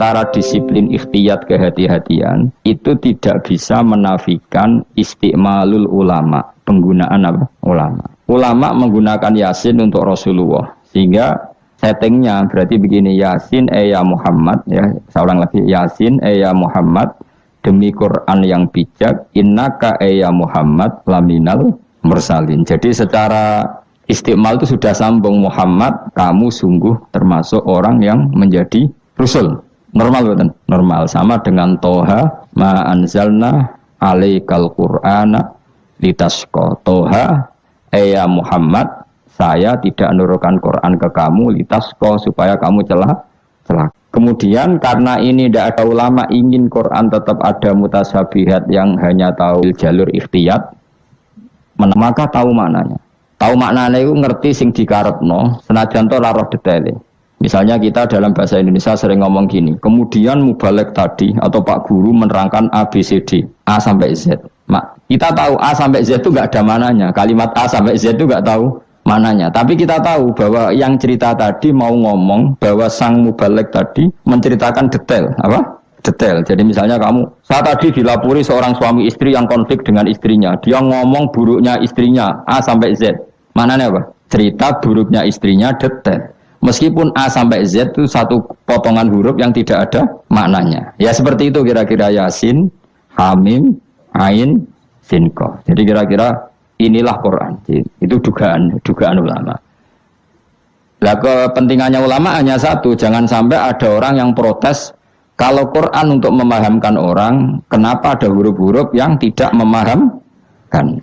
antara disiplin ikhtiyat kehati-hatian itu tidak bisa menafikan istiqmalul ulama, penggunaan apa? Ulama. Ulama menggunakan Yasin untuk Rasulullah, sehingga settingnya berarti begini, Yasin ya Muhammad, ya seorang lagi, Yasin ya Muhammad, demi Quran yang bijak, innaka ya Muhammad laminal mursalin. Jadi secara istiqmal itu sudah sambung, Muhammad kamu sungguh termasuk orang yang menjadi Rasul. Normal betul? Normal. Sama dengan Toha ma anzalna alaikal qur'ana litasqa. Toha ya Muhammad, saya tidak menurunkan Quran ke kamu litasqa, supaya kamu celaka. Kemudian karena ini tidak ada ulama ingin Quran tetap ada mutasyabihat yang hanya tahu jalur ikhtiyat, maka tahu maknanya. Tahu maknanya itu ngerti sing dikarepno, senajan to ora roh detaile. Misalnya kita dalam bahasa Indonesia sering ngomong gini, kemudian mubalek tadi atau Pak Guru menerangkan A, B, C, D, A sampai Z. Kita tahu A sampai Z itu nggak ada mananya, kalimat A sampai Z itu nggak tahu mananya. Tapi kita tahu bahwa yang cerita tadi mau ngomong bahwa sang mubalek tadi menceritakan detail, apa? Detail. Jadi misalnya saya tadi dilapori seorang suami istri yang konflik dengan istrinya, dia ngomong buruknya istrinya A sampai Z. Mananya apa? Cerita buruknya istrinya detail. Meskipun A sampai Z itu satu potongan huruf yang tidak ada maknanya. Ya seperti itu kira-kira Yasin, Hamim, Ain, Sinko. Jadi kira-kira inilah Quran. Itu dugaan ulama. Lah kepentingannya ulama hanya satu, jangan sampai ada orang yang protes kalau Quran untuk memahamkan orang, kenapa ada huruf-huruf yang tidak memahamkan?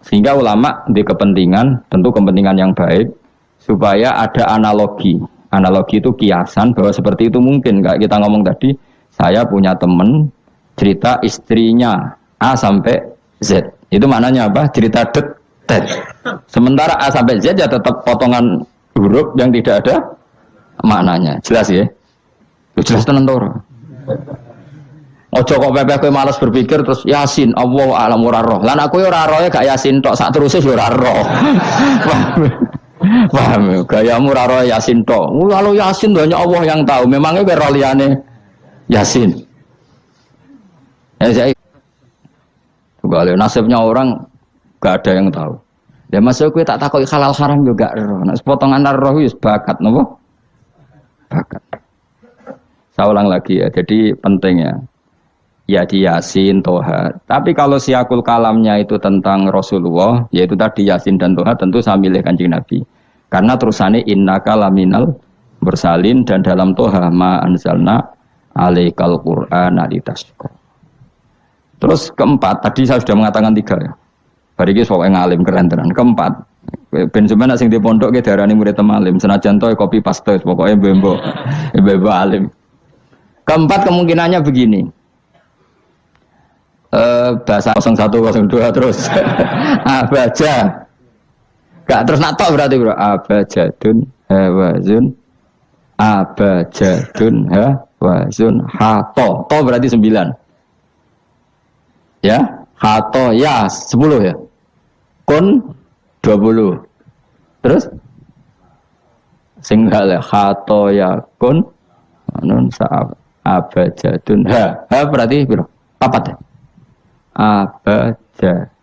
Sehingga ulama di kepentingan, tentu kepentingan yang baik, supaya ada analogi. Analogi itu kiasan bahwa seperti itu mungkin. Kayak kita ngomong tadi, saya punya teman cerita istrinya A sampai Z. Itu maknanya apa? Cerita detail. Sementara A sampai Z ya tetap potongan huruf yang tidak ada maknanya. Jelas ya? Jelas tenan to ora? Ojo kok pepeh kowe malas berpikir terus Yasin Allahu a'lam ora roh. Lan aku yo ora roh gak Yasin tok, sak teruse yo ora roh. Paham? Gayamu ora roh Yasin tok. Kalau Yasin hanya Allah yang tahu. Memangnya kowe roh liyane Yasin. Saya kalau nasibnya orang gak ada yang tahu. Ya masuk kowe tak takoki halal haram juga roh. Nek potongan roh wis bakat napa? Bakat. Saya ulang lagi ya. Jadi pentingnya ya di Yasin, Toha. Tapi kalau siakul kalamnya itu tentang Rasulullah, yaitu tadi Yasin dan Toha, tentu saya milih Kanjeng Nabi. Karena terusannya innaka laminal mursalin, dan dalam Toha ma anzalna alaikal qur'ana litasqa. Terus keempat, tadi saya sudah mengatakan 3 ya. Bariki soalnya ngalim keren tenan. Keempat, ben sampeyan sing di pondok ke darani murid alim, senajan to kopi paste pokoknya bembo alim. Keempat kemungkinannya begini. Bahasa 0102 terus abaja gak terus nak tok berarti bro, abajadun hawazun abajadun hawazun hato to berarti 9 ya, hato ya 10 ya, kun 20 terus singgah hato ya kun nun sa abajadun berarti bro 4 ya, abajadun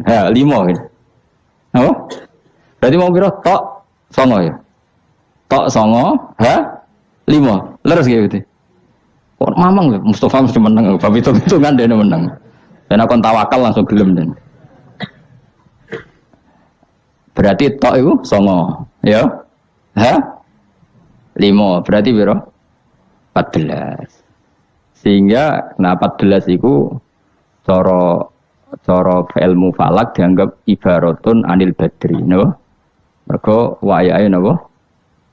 5 gitu. Apa? Berarti mau biro tok songo ya. Tok songo 5. Leres gitu. Kok mamang lho Mustafa mesti menang. Bab itu kan dia menang. Dan aku tawakal langsung gelem den. Berarti tok itu songo ya. 5 berarti biro 14. Sehingga 14 itu cara ilmu falak dianggap ibaratun anil badri, no? Mergo wayahe napa?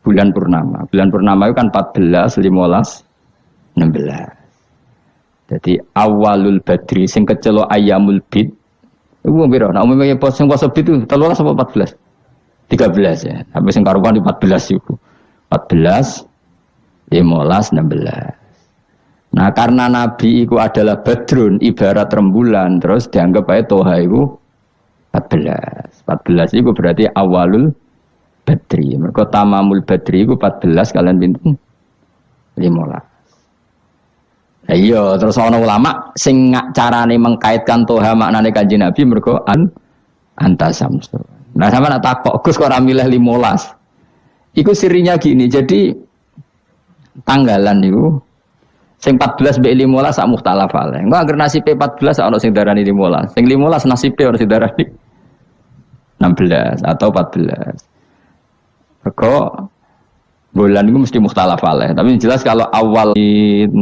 Bulan purnama. Bulan purnama itu kan 14, 15, 16. Jadi awalul badri sing kecelo ayamul bid. Iku piro? Nek umumnya sing poso bid itu 13 apa 14? 13 ya. Sampai sing karuan di 14 iku. 14, 15, 16. Nah karena Nabi itu adalah badrun, ibarat rembulan, terus dianggap aja Toha itu 14. 14 itu berarti awalul badri. Mereka tamamul badri itu 14 kalian pinten? 15. Iya, terus ana ulama sing carane mengkaitkan toha maknane Kanjeng Nabi mergo anta samsu. Nah, sampe nak takok Gus kok ora milih 15. Iku sirinya gini, jadi tanggalan niku sing 14 mbek 15 sak mukhtalaf ale. Engko anggere nasibe 14 ana sing darani 15. Sing 15 nasibe ana sing darani 16 atau 14. Mergo bulan itu mesti mukhtalaf alaih. Tapi jelas kalau awal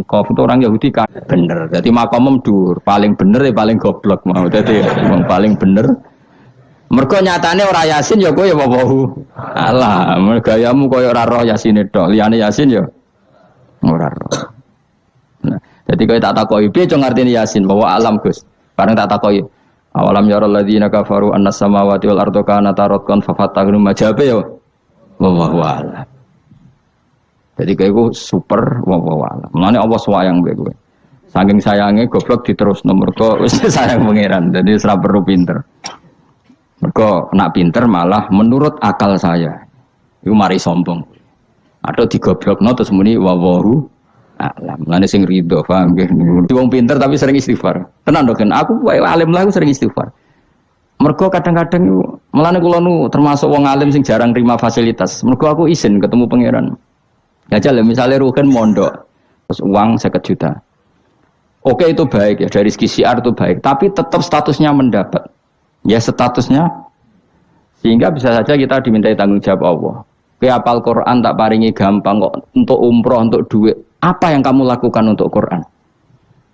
Qaf itu orang Yahudi kan bener. Jadi makomem dur, paling bener ya paling goblok mau. Jadi paling bener. Mergo nyatane ora Yasin ya kowe ya wawahu. Alah, gayamu koyo ora roh Yasin tok. Liyane Yasin ya ora roh. Nah, jadi kowe tak takoki piye cung artine Yasin bahwa alam Gus. Bareng tak takoki awalam yarul ladzina kafaru annas samawati wal ardu kanata ratqan fafatahnu majabe ya wallahu a'lam. Jadi kayak super wawalan. Mulane Allah swayang mbek kowe. Saking sayange goblok diterusno mergo wis sayang pangeran. Jadi ora perlu pinter. Mergo nak pinter malah menurut akal saya. Iku mari sombong. Atau digoblokno terus muni wawahu alam. Mulane sing rido paham nggih. Wong pinter tapi sering istighfar. Tenan to kan aku alim lah aku sering istighfar. Mergo kadang-kadang mulane kula nu termasuk wong alim sing jarang terima fasilitas. Mergo aku izin ketemu pangeran. Gajal misalnya Ruhin mondok terus uang 50 juta. Oke itu baik ya dari segi syiar itu baik, tapi tetap statusnya mendapat. Ya statusnya sehingga bisa saja kita dimintai tanggung jawab Allah. Ke hafal Quran tak paringi gampang kok untuk umroh untuk duit. Apa yang kamu lakukan untuk Quran?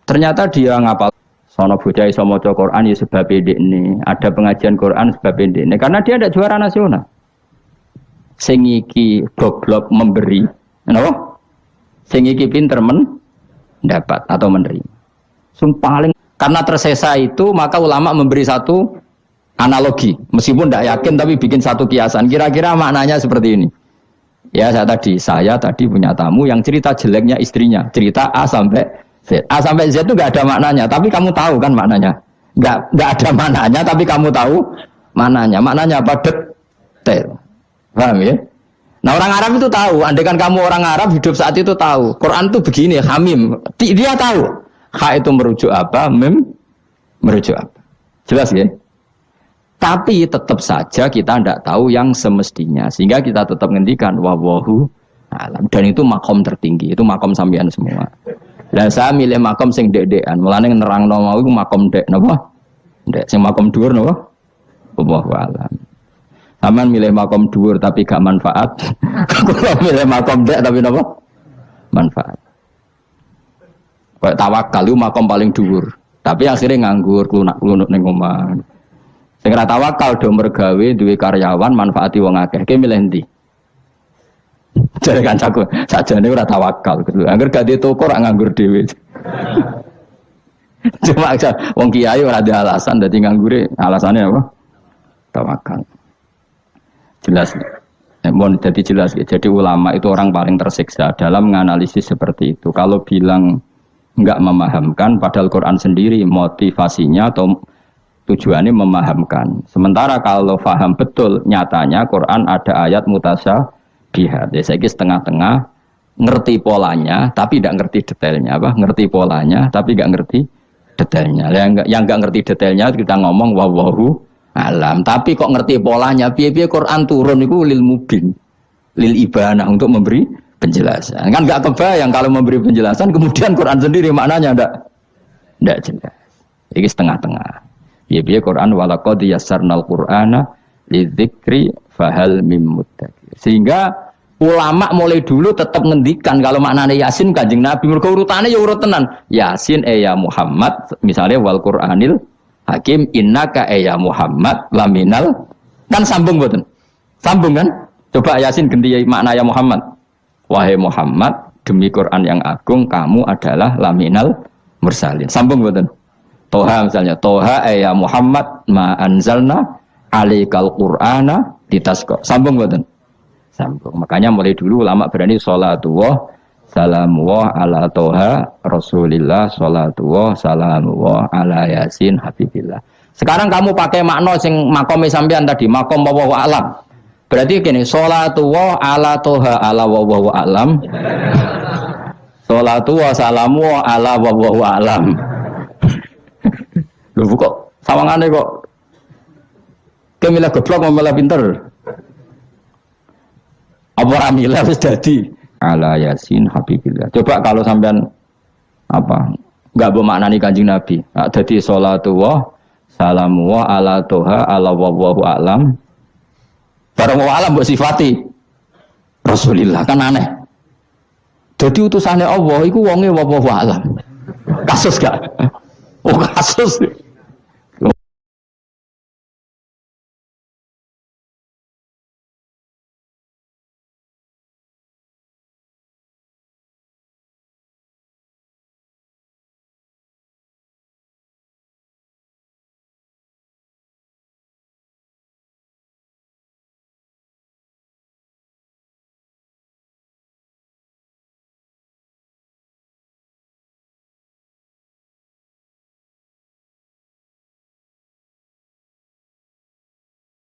Ternyata dia ngapal sono bocah iso maca Quran ya sebab ini. Ada pengajian Quran sebab ini. Karena dia ada juara nasional. Sing iki goblok memberi. Kenapa? Sing iki pinter mendapat atau menerima. Paling karena tersesa itu maka ulama memberi satu analogi. Meskipun tidak yakin tapi bikin satu kiasan. Kira-kira maknanya seperti ini. Ya saya tadi punya tamu yang cerita jeleknya istrinya. Cerita A sampai Z. A sampai Z itu nggak ada maknanya. Tapi kamu tahu kan maknanya. Nggak ada maknanya tapi kamu tahu maknanya. Maknanya apa? Detail. Paham ya? Nah orang Arab itu tahu, andaikan kamu orang Arab hidup saat itu tahu, Quran itu begini, hamim, dia tahu, ha itu merujuk apa, mim merujuk apa, jelas ya? Tapi tetap saja kita tidak tahu yang semestinya, sehingga kita tetap ngendikan wawahu alam, dan itu makom tertinggi, itu makom sampean semua. Dan saya milih makom sing dek-dekan, mulane nerangno mau iku makom dek, napa? Dek, sing makom dhuwur napa? Wawahu alam. Aman milih makom dhuwur tapi gak manfaat. Kalau milih makom dek tapi napa? Manfaat. Kayak tawakal itu makom paling dhuwur. Tapi akhirnya nganggur, klunak-klunuk ning omah. Sing ora tawakal do mergawe duwe karyawan manfaati wong akeh. Ki milih ndi? Jare kancaku, sakjane ora tawakal gitu. Angger gak di toko ora nganggur dhewe. Cuma wong kiai ora ada alasan dadi nganggure, alasannya apa? Tawakal. Jelas, mohon jadi jelas. Jadi ulama itu orang paling tersiksa dalam menganalisis seperti itu. Kalau bilang enggak memahamkan, padahal Quran sendiri motivasinya atau tujuannya memahamkan. Sementara kalau faham betul, nyatanya Quran ada ayat mutasyabihat. Ya saya setengah-tengah ngerti polanya, tapi tidak ngerti detailnya. Apa? Ngerti polanya, tapi tidak ngerti detailnya. Yang enggak ngerti detailnya kita ngomong wawahu alam, tapi kok ngerti polanya, piye-piye Quran turun itu lil mubin, lil ibanah untuk memberi penjelasan. Kan nggak kebayang kalau memberi penjelasan, kemudian Quran sendiri maknanya ndak jelas. Ini setengah-tengah. Piye-piye Quran walaqad yassarnal Qur'ana lidzikri fahal mim muddakir. Sehingga ulama mulai dulu tetap ngendikan kalau maknanya Yasin Kanjeng Nabi, mergo urutane ya urut tenan. Yasin ya Muhammad, misalnya wal Qur'anil Hakim innaka ya Muhammad laminal, kan sambung boten? Sambung kan? Coba Yasin ganti makna ya Muhammad. Wahai Muhammad, demi Quran yang agung kamu adalah laminal mursalin. Sambung boten? Toha misalnya, Toha ya Muhammad ma anzalna alaikal Qur'ana litasqa. Sambung boten? Sambung. Makanya mulai dulu ulama berani sholatullah salamullah ala toha rasulillah salatu salamullah ala yasin habibillah. Sekarang kamu pakai makna sing makome sampean tadi, makom wallahu alam. Berarti gini, salatu ala toha ala wallahu alam. Sholatu wa salamu ala wallahu alam. Lho kok sawangane kok kemilah goblok malah pinter. Apa ora milah wis dadi ala yasin habibillah. Coba kalau sampean apa enggak bermaknani Kanjeng Nabi. Dadi sholatu wa salamu wa ala toha ala wallahu alam. Barang wa alam mbok sifati Rasulillah kan aneh. Jadi utusannya Allah itu wonge wallahu alam. Kasus gak? Oh kasus.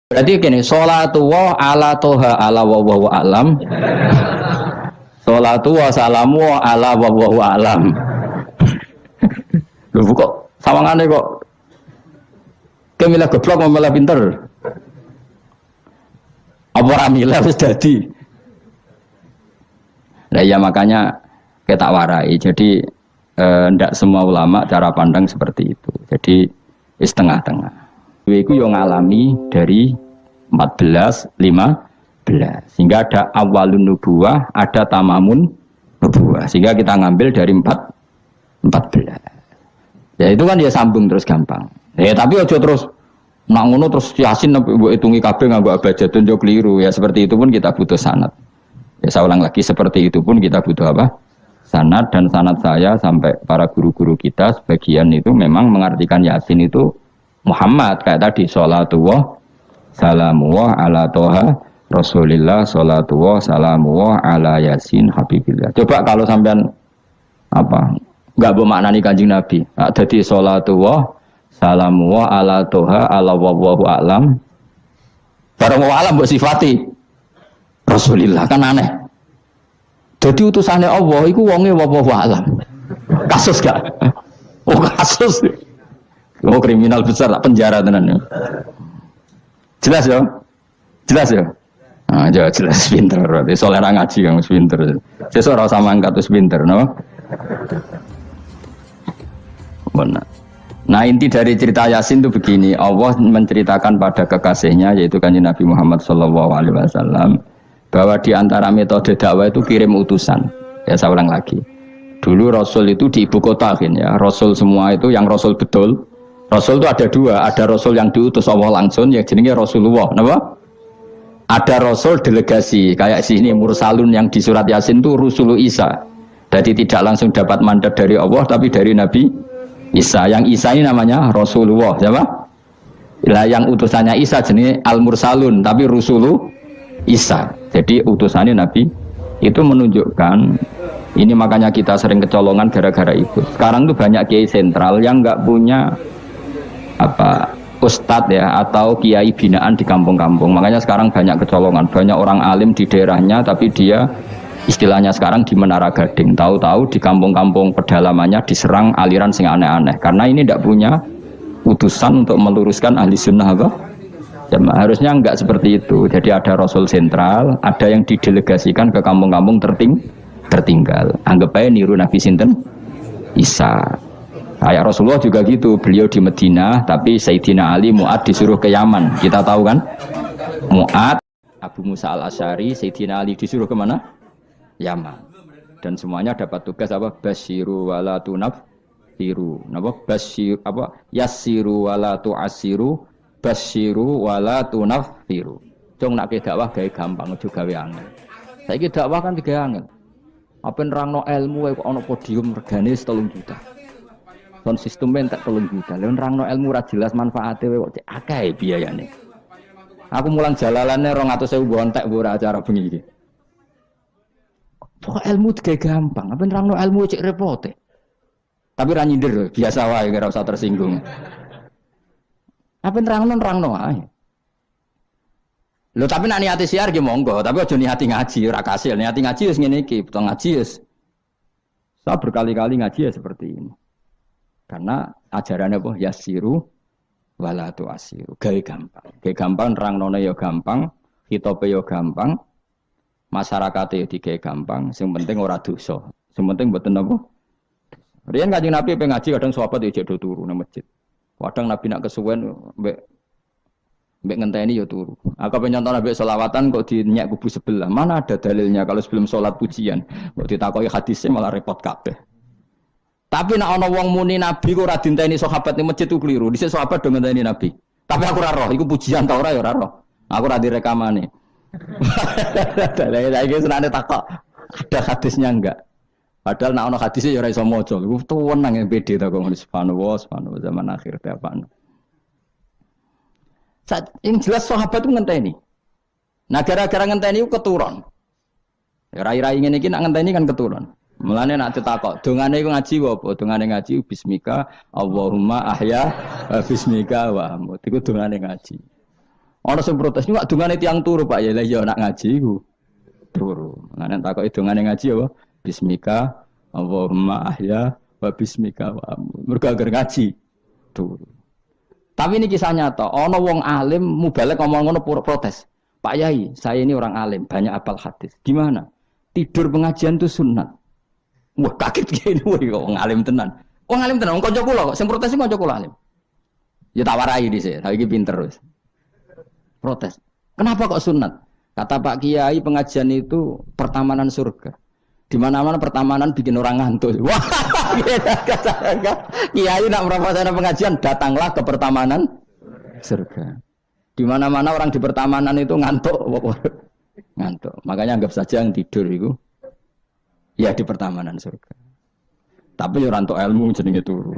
Berarti gini, sholatu wa ala toha ala wallahu alam. Sholatu wa salamu wa ala wallahu alam. Lho kok sawangane kok kemilah goblok malah pinter. Apa ora milah wis dadi. Nah ya makanya kita warai. Jadi ndak semua ulama cara pandang seperti itu. Jadi setengah-tengah. Itu yang ngalami dari 14, 15 sehingga ada awalun nubuwah, ada tamamun nubuwah sehingga kita ngambil dari 14 ya itu kan dia sambung terus gampang ya tapi aja terus nak ngono terus yasin mbok hitungi kabeh nganggo abjadun yo keliru ya seperti itu pun kita butuh sanad ya saya ulang lagi seperti itu pun kita butuh apa sanad dan sanad saya sampai para guru-guru kita sebagian itu memang mengartikan yasin itu Muhammad kayak tadi sholatu wa salamu wa ala toha Rasulillah sholatu wa salamu wa ala yasin habibillah. Coba kalau sampean apa enggak bermaknani Kanjeng Nabi. Dadi sholatu wa salamu wa ala toha ala wallahu alam. Barang wa alam mbok sifati Rasulillah kan aneh. Jadi utusannya Allah iku wonge wallahu alam. Kasus gak? Oh kasus. Oh kriminal besar tak penjara tenan ya. Jelas ya? Jelas ya? Ah ya jelas pinter berarti soleh ra ngaji kang pinter. Sesuk ora sama angkat wis pinter no. Benar. Nah inti dari cerita Yasin itu begini, Allah menceritakan pada kekasihnya yaitu Kanjeng Nabi Muhammad SAW bahwa di antara metode dakwah itu kirim utusan. Ya saya ulang lagi. Dulu Rasul itu di ibu kota kan ya. Rasul semua itu yang Rasul betul. Rasul itu ada dua, ada Rasul yang diutus Allah langsung, yang jenenge Rasulullah, kenapa? Ada Rasul delegasi, kayak sini Mursalun yang di surat Yasin itu Rusulu Isa. Jadi tidak langsung dapat mandat dari Allah, tapi dari Nabi Isa. Yang Isa ini namanya Rasulullah, siapa? Lah yang utusannya Isa jenenge Al Mursalun, tapi Rusulu Isa. Jadi utusannya Nabi itu menunjukkan. Ini makanya kita sering kecolongan gara-gara itu. Sekarang tuh banyak kiai sentral yang nggak punya apa ustadz ya atau kiai binaan di kampung-kampung. Makanya sekarang banyak kecolongan, banyak orang alim di daerahnya tapi dia istilahnya sekarang di Menara Gading, tahu-tahu di kampung-kampung pedalamannya diserang aliran sing aneh-aneh karena ini tidak punya utusan untuk meluruskan ahli sunnah apa? Jamaah. Harusnya enggak seperti itu. Jadi ada Rasul sentral, ada yang didelegasikan ke kampung-kampung tertinggal. Anggap aja niru Nabi sinten Isa. Kayak Rasulullah juga gitu, beliau di Madinah, tapi Sayyidina Ali Mu'ad disuruh ke Yaman. Kita tahu kan? Mu'ad, Abu Musa al-Asy'ari, Sayyidina Ali disuruh kemana? Yaman. Dan semuanya dapat tugas apa? Basyiru wala tunaffiru. Napa? Basyir apa? Yassiru wala tu'assiru, basyiru wala tunaffiru. Cung nak ke dakwah gawe gampang, aja gawe angel. Saiki dakwah kan gawe angel. Apa nerangno ilmu kok ana podium regane 3 juta. Kon sistemnya tak 3 juta. Lha nerangno ilmu ora jelas manfaate kok cek akeh biayane. Aku mulang jalalane 200.000 bontek ora acara bengi iki. Pokok ilmu digawe gampang, apa nerangno ilmu cek repote. Tapi ra nyindir biasa wae ora usah tersinggung. Apa nerangno ae. Lho tapi nek niate siar ki monggo, tapi aja niati ngaji ora kasil. Niati ngaji wis ngene iki, butuh ngaji wis Saya berkali-kali ngaji ya seperti ini. Karena ajarannya apa? Yasiru wala tu'asiru. Gawe gampang. Gawe gampang nerangno ya gampang, hitope ya gampang, masyarakate digawe gampang, sing penting ora dosa. Sing penting mboten napa? Riyen Kanjeng Nabi pengen ngaji kadang sahabat ya jek do turu nang masjid. Kadang Nabi nak kesuwen mbek ngenteni ya turu. Aku pengen nyontoh Nabi selawatan kok dinyak kubu sebelah. Mana ada dalilnya kalau sebelum sholat pujian? Kok ditakoki hadisnya malah repot kabeh. Tapi nak ana wong muni Nabi kok ora dinteni sahabat ning masjid itu keliru. Dhisik sahabat do ngenteni Nabi. Tapi aku ora roh, iku pujian ta ora ya ora roh. Aku ora direkamane. Lah iki senane takok. Ada hadisnya enggak? Padahal nak ana hadisnya ya ora iso maca. Iku tuwenang yang pede ta kok ngono subhanallah zaman akhir te apaan. Yang jelas sahabat itu ngenteni. Nah gara-gara ngenteni itu keturun. Rai-rai ngene iki nak ngenteni kan keturun. Mulane nak ditakok, dongane iku ngaji apa? Dongane ngaji bismika Allahumma ahya bismika wa amut. Iku dongane ngaji. Ana sing protes, "Nek dongane tiyang turu, Pak." Ya lah ya nak ngaji iku turu. Mulane takoki dongane ngaji apa? Bismika Allahumma ahya wa bismika wa amut. Mergo agar ngaji turu. Tapi ini kisah nyata, ono wong alim mubalek ngomong ngono protes. Pak Yai, saya ini orang alim, banyak apal hadis. Gimana? Tidur pengajian itu sunat. Wah kaget gini, wong alim tenan. Wong alim tenan, wong kanca kula kok sing protes sing kanca kula alim. Ya tak warai dhisik, saiki pinter wis. Protes. Kenapa kok sunat? Kata Pak Kiai pengajian itu pertamanan surga. Di mana-mana pertamanan bikin orang ngantuk. Wah, Kiai nak merasakan pengajian, datanglah ke pertamanan surga. Di mana-mana orang di pertamanan itu ngantuk, ngantuk. Makanya anggap saja yang tidur itu, ya di pertamanan surga. Tapi orang untuk ilmu jenenge turu.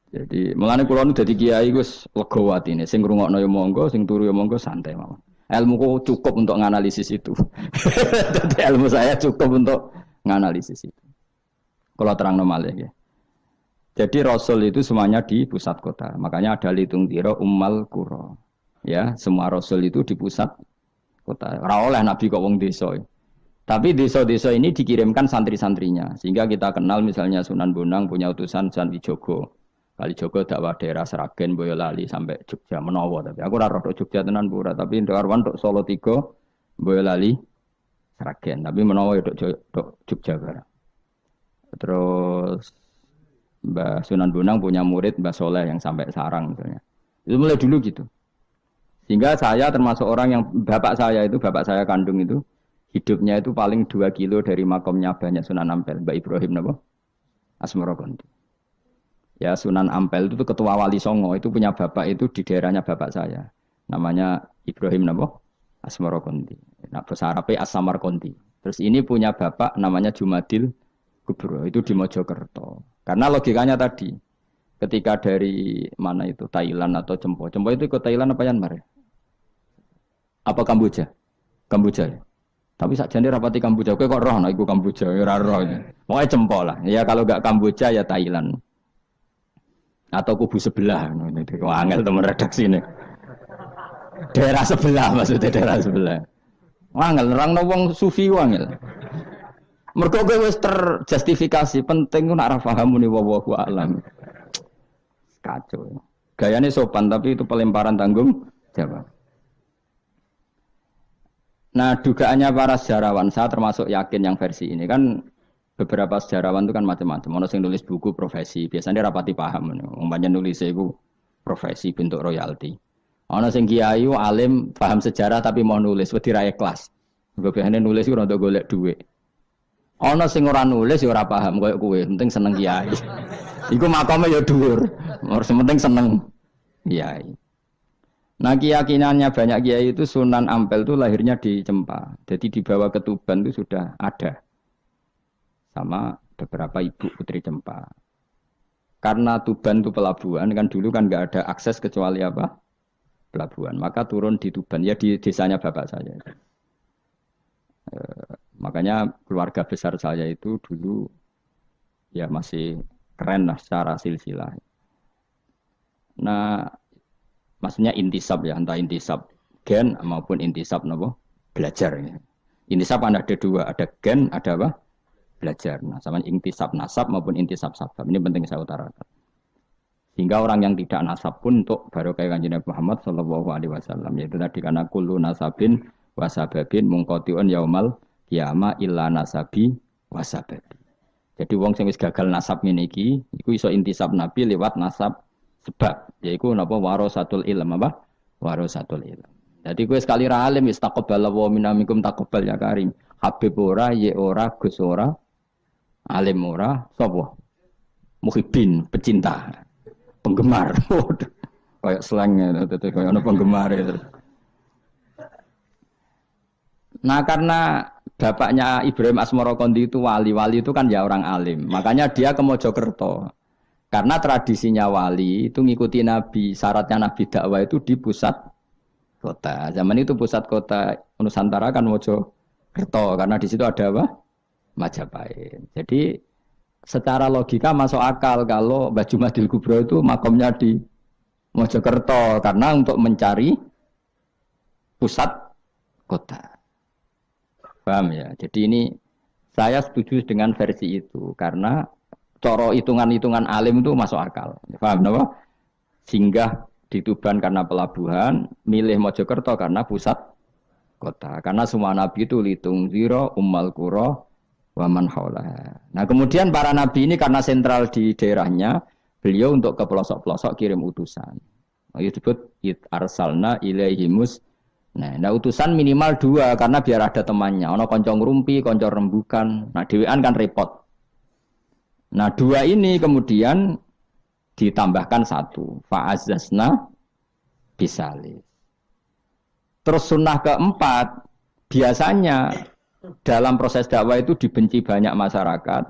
Jadi, mulane kula nu dadi kiai Gus lega atine. Sing ngrungokno ya monggo, sing turu ya monggo santai mawon. Ilmuku cukup untuk menganalisis itu. Jadi ilmu saya cukup untuk menganalisis itu. Kalau terang normal ya. Jadi Rasul itu semuanya di pusat kota. Makanya ada litung tiro ummal qura. Ya, semua Rasul itu di pusat kota. Ora oleh Nabi kok wong desa. Tapi desa-desa ini dikirimkan santri-santrinya. Sehingga kita kenal misalnya Sunan Bonang punya utusan Sunan Wijogo. Kalijogo dakwah daerah Sragen, Boyolali sampai Jogja menawa tapi aku ora roh Jogja tenan pura tapi Darwan tok Solo 3 Boyolali Sragen tapi menawa tok Jogja barang. Terus Mbah Sunan Bonang punya murid Mbah Soleh yang sampai Sarang misalnya. Itu mulai dulu gitu. Sehingga saya termasuk orang yang bapak saya kandung itu hidupnya itu paling 2 kilo dari makomnya banyak Sunan Ampel, Mbak Ibrahim napa? Asmara Konti. Ya Sunan Ampel itu ketua wali Songo itu punya bapak itu di daerahnya bapak saya namanya Ibrahim napa Asmara Konti. Nah bahasa Arabnya As-Samar Konti. Terus ini punya bapak namanya Jumadil Kubro itu di Mojokerto. Karena logikanya tadi ketika dari mana itu Thailand atau Cempo itu ke Thailand apa Myanmar ya? Apa Kamboja? Kamboja ya? Tapi sakjane rapati Kamboja kowe kok roh nah iku Kamboja ora roh. Pokoke Cempo lah. Ya kalau enggak Kamboja ya Thailand. Atau kubu sebelah itu angel teman redaksi ini daerah sebelah maksudnya daerah sebelah angel nerang wong sufi angel mergo kowe wis terjustifikasi penting nak ra paham muni wallahu alam kacau gayane sopan tapi itu pelemparan tanggung jawab. Nah dugaannya para sejarawan saya termasuk yakin yang versi ini kan beberapa sejarawan itu kan macam-macam. Ono sing nulis buku profesi, biasanya rapati paham. Umpamanya nulis itu profesi bentuk royalti. Ono sing kiai alim paham sejarah tapi mau nulis wedi ra ikhlas. Biasane nulis iku rada golek dhuwit. Ono sing ora nulis ya ora paham koyo kowe, penting seneng kiai. Iku makome ya dhuwur. Ora penting seneng kiai. Nah keyakinannya banyak kiai itu Sunan Ampel itu lahirnya di Cempa. Jadi di bawah Ketuban itu sudah ada. Sama beberapa ibu putri Cempa. Karena Tuban itu pelabuhan kan dulu kan nggak ada akses kecuali apa pelabuhan. Maka turun di Tuban ya di desanya bapak saya. Makanya keluarga besar saya itu dulu ya masih keren lah secara silsilah. Nah maksudnya intisab ya entah intisab gen maupun intisab belajar. Ya. Intisab ada 2 ada gen ada apa? belajar. Nah, sama intisab nasab maupun intisab sabab. Ini penting saya utarakan. Sehingga orang yang tidak nasab pun untuk barokah Kanjeng Nabi Muhammad sallallahu alaihi wasallam, yaitu tadi karena kullu nasabin wasababin mungqatiun yaumal qiyamah illa nasabi wasababi. Jadi wong sing wis gagal nasab ngene iki iku iso intisab Nabi lewat nasab sebab, yaiku napa warasatul ilm apa? Warasatul ilm. Jadi kowe sekali ra alim wis taqabbalallahu minna minkum taqabbal ya karim. Habib ora, ye ora, Gus ora, alim ora, sapa? Muhibbin, pecinta, penggemar. Kayak slangnya, kayak ana penggemar itu. Nah, karena bapaknya Ibrahim Asmorokondi itu wali itu kan ya orang alim. Makanya dia ke Mojokerto. Karena tradisinya wali itu ngikuti Nabi, syaratnya Nabi dakwah itu di pusat kota. Zaman itu pusat kota Nusantara kan Mojokerto, karena di situ ada apa? Majapahit. Jadi secara logika masuk akal kalau Mbah Jumadil Kubro itu makomnya di Mojokerto karena untuk mencari pusat kota. Paham ya? Jadi ini saya setuju dengan versi itu karena coro hitungan-hitungan alim itu masuk akal. Paham apa? Singgah di Tuban karena pelabuhan, milih Mojokerto karena pusat kota. Karena semua nabi itu litung ziro, ummal qura, waman haulaha. Nah, kemudian para nabi ini karena sentral di daerahnya, beliau untuk ke pelosok-pelosok kirim utusan. Itu disebut arsalna ilaihimus. Nah, utusan minimal 2 karena biar ada temannya. Ono konco ngrumpi, konco rembukan. Nah, dhewean kan repot. Nah, 2 ini kemudian ditambahkan 1. Fa'azzazna bisalis. Terus sunnah keempat, biasanya dalam proses dakwah itu dibenci banyak masyarakat.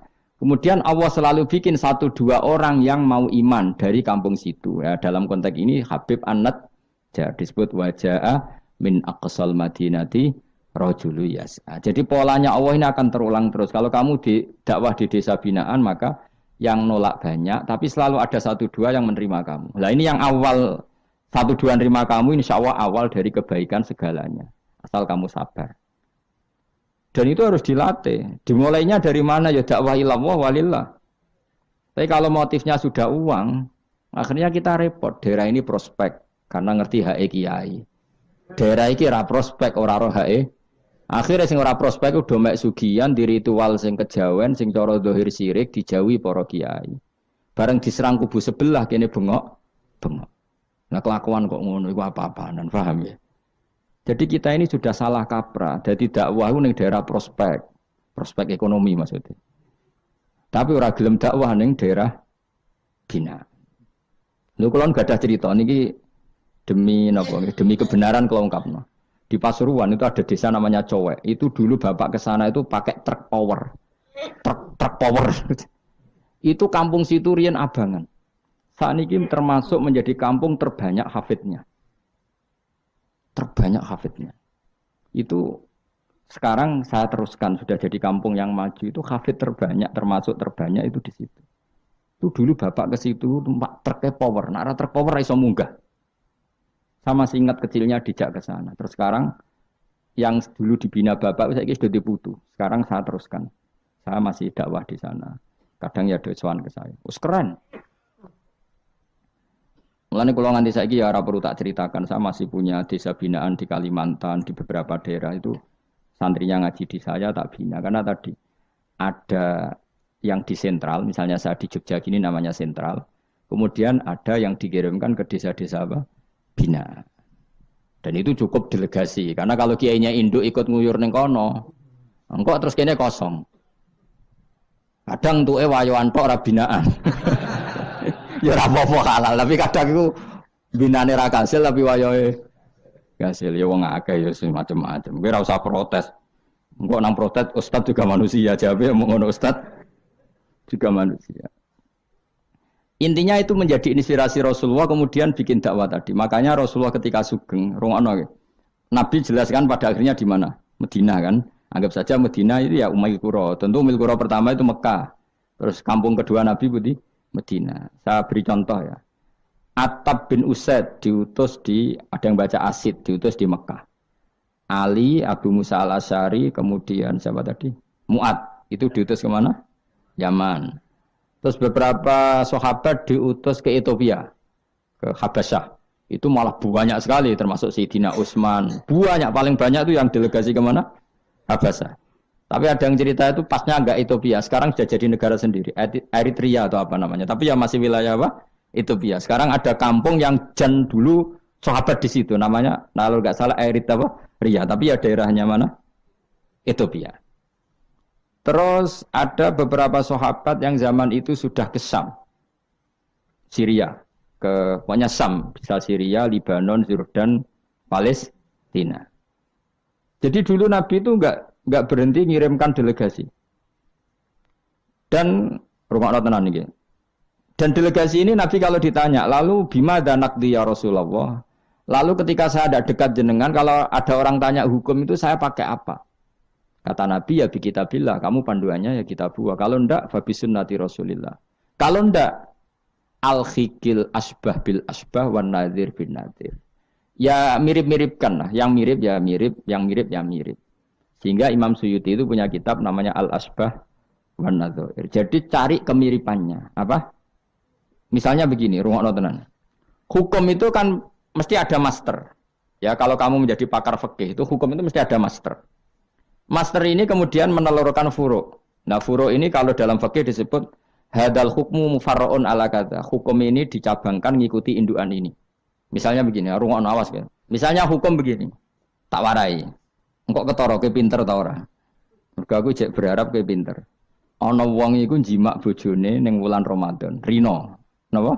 Kemudian Allah selalu bikin 1-2 orang yang mau iman dari kampung situ. Ya, dalam konteks ini Habib An-Nat disebut waja'a min aqsal madinati rajulu yas'a. Jadi polanya Allah ini akan terulang terus. Kalau kamu di dakwah di desa binaan maka yang nolak banyak, tapi selalu ada 1-2 yang menerima kamu. Nah, ini yang awal 1-2 menerima kamu, insya Allah awal dari kebaikan segalanya. Asal kamu sabar. Dan itu harus dilatih. Dimulainya dari mana? Ya dakwah ilallah walillah. Tapi kalau motifnya sudah uang, akhirnya kita repot. Daerah ini prospek karena ngerti HE kiai. Daerah iki ora prospek ora roh HE. Akhirnya sing ora prospek udah mek sugihan di ritual sing kejawen sing cara zahir syirik dijauhi para kiai. Bareng diserang kubu sebelah kene bengok. Nah, kelakuan kok ngono iku apa-apaan, paham ya? Jadi kita ini sudah salah kaprah. Jadi dakwah ning daerah prospek ekonomi maksudnya. Tapi ora gelem dakwah ning daerah bina. Lho kula gak ada cerita niki demi napa? Demi kebenaran kula ungkapno. Di Pasuruan itu ada desa namanya Cowek. Itu dulu bapak ke sana itu pakai truk power. Truk power. Itu kampung situ riyen abangan. Saat ini termasuk menjadi kampung terbanyak hafidnya. Itu sekarang saya teruskan sudah jadi kampung yang maju itu hafid terbanyak termasuk terbanyak itu di situ. Itu dulu bapak ke situ numpak truk power. Nah, truk power iso munggah. Sama singkat kecilnya dijak ke sana. Terus sekarang yang dulu dibina bapak saya sudah diputu. Sekarang saya teruskan. Saya masih dakwah di sana. Kadang ya doan ke saya. Keren. Mulane kula nganti saiki ya ora perlu tak ceritakan, saya masih punya desa binaan di Kalimantan, di beberapa daerah itu santrinya ngaji di saya tak bina karena tadi ada yang di sentral, misalnya saya di Jogja gini namanya sentral. Kemudian ada yang dikirimkan ke desa-desa apa? Bina. Dan itu cukup delegasi karena kalau kiainya induk ikut nguyur ning kono, engko terus kene kosong. Kadang tuke wayoan tok ora binaan. Ya ora apa-apa halal, tapi kadang iku binane ra kasil tapi wayahe kasil. Ya wong akeh ya macam-macam. Kowe ora usah protes. Engko nang protes ustaz juga manusia, jawabe ngono ustaz juga manusia. Intinya itu menjadi inspirasi Rasulullah kemudian bikin dakwah tadi. Makanya Rasulullah ketika sugeng, rungokno Nabi jelaskan pada akhirnya di mana? Madinah kan. Anggap saja Madinah itu ya Umayyah Qura. Tentu Umayyah Qura pertama itu Mekah. Terus kampung kedua Nabi Budi Medina. Saya beri contoh ya. Attab bin Usaid diutus ada yang baca Asid, diutus di Mekah. Ali, Abu Musa al-Asy'ari, kemudian siapa tadi? Mu'ad Itu diutus kemana? Yaman. Terus beberapa sahabat diutus ke Ethiopia, ke Habasyah. Itu malah banyak sekali, termasuk Sayyidina Utsman. Banyak, paling banyak itu yang delegasi kemana? Habasyah. Tapi ada yang cerita itu pasnya enggak Ethiopia. Sekarang sudah jadi negara sendiri, Eritrea atau apa namanya. Tapi ya masih wilayah apa? Ethiopia. Sekarang ada kampung yang jan dulu sahabat di situ, namanya, kalau enggak salah Eritrea. Tapi ya daerahnya mana? Ethiopia. Terus ada beberapa sahabat yang zaman itu sudah ke Syam, Syria, ke pokoknya Syam, bisa Syria, Libanon, Yordan, Palestina. Jadi dulu Nabi itu enggak berhenti ngirimkan delegasi. Dan rumah tenan ini. Dan delegasi ini Nabi kalau ditanya, lalu bima danakdi ya Rasulullah. Lalu ketika saya ada dekat jenengan, kalau ada orang tanya hukum itu saya pakai apa? Kata Nabi ya bi kitabillah, kamu panduannya ya kitabullah. Kalau ndak fa bi sunnati Rasulillah. Kalau ndak al-khikil asbah bil asbah wan nadhir bin nadhir. Ya mirip-miripkan lah, yang mirip ya mirip, yang mirip ya mirip. Sehingga Imam Suyuti itu punya kitab namanya Al-Asbah wan Nadhair. Jadi cari kemiripannya. Apa? Misalnya begini, rungokno tenan. Hukum itu kan mesti ada master. Ya, kalau kamu menjadi pakar fikih itu hukum itu mesti ada master. Master ini kemudian menelurkan furu'. Nah, furu' ini kalau dalam fikih disebut hadal hukmu mufarra'un ala kadza. Hukum ini dicabangkan ngikuti indukan ini. Misalnya begini, rungokno awas kan. Misalnya hukum begini. Tak warai. Engkok ketara kowe pinter ta ora? Mergo aku jek berharap kowe pinter. Ana wong iku jimak bojone ning wulan Ramadan. Rino. Napa?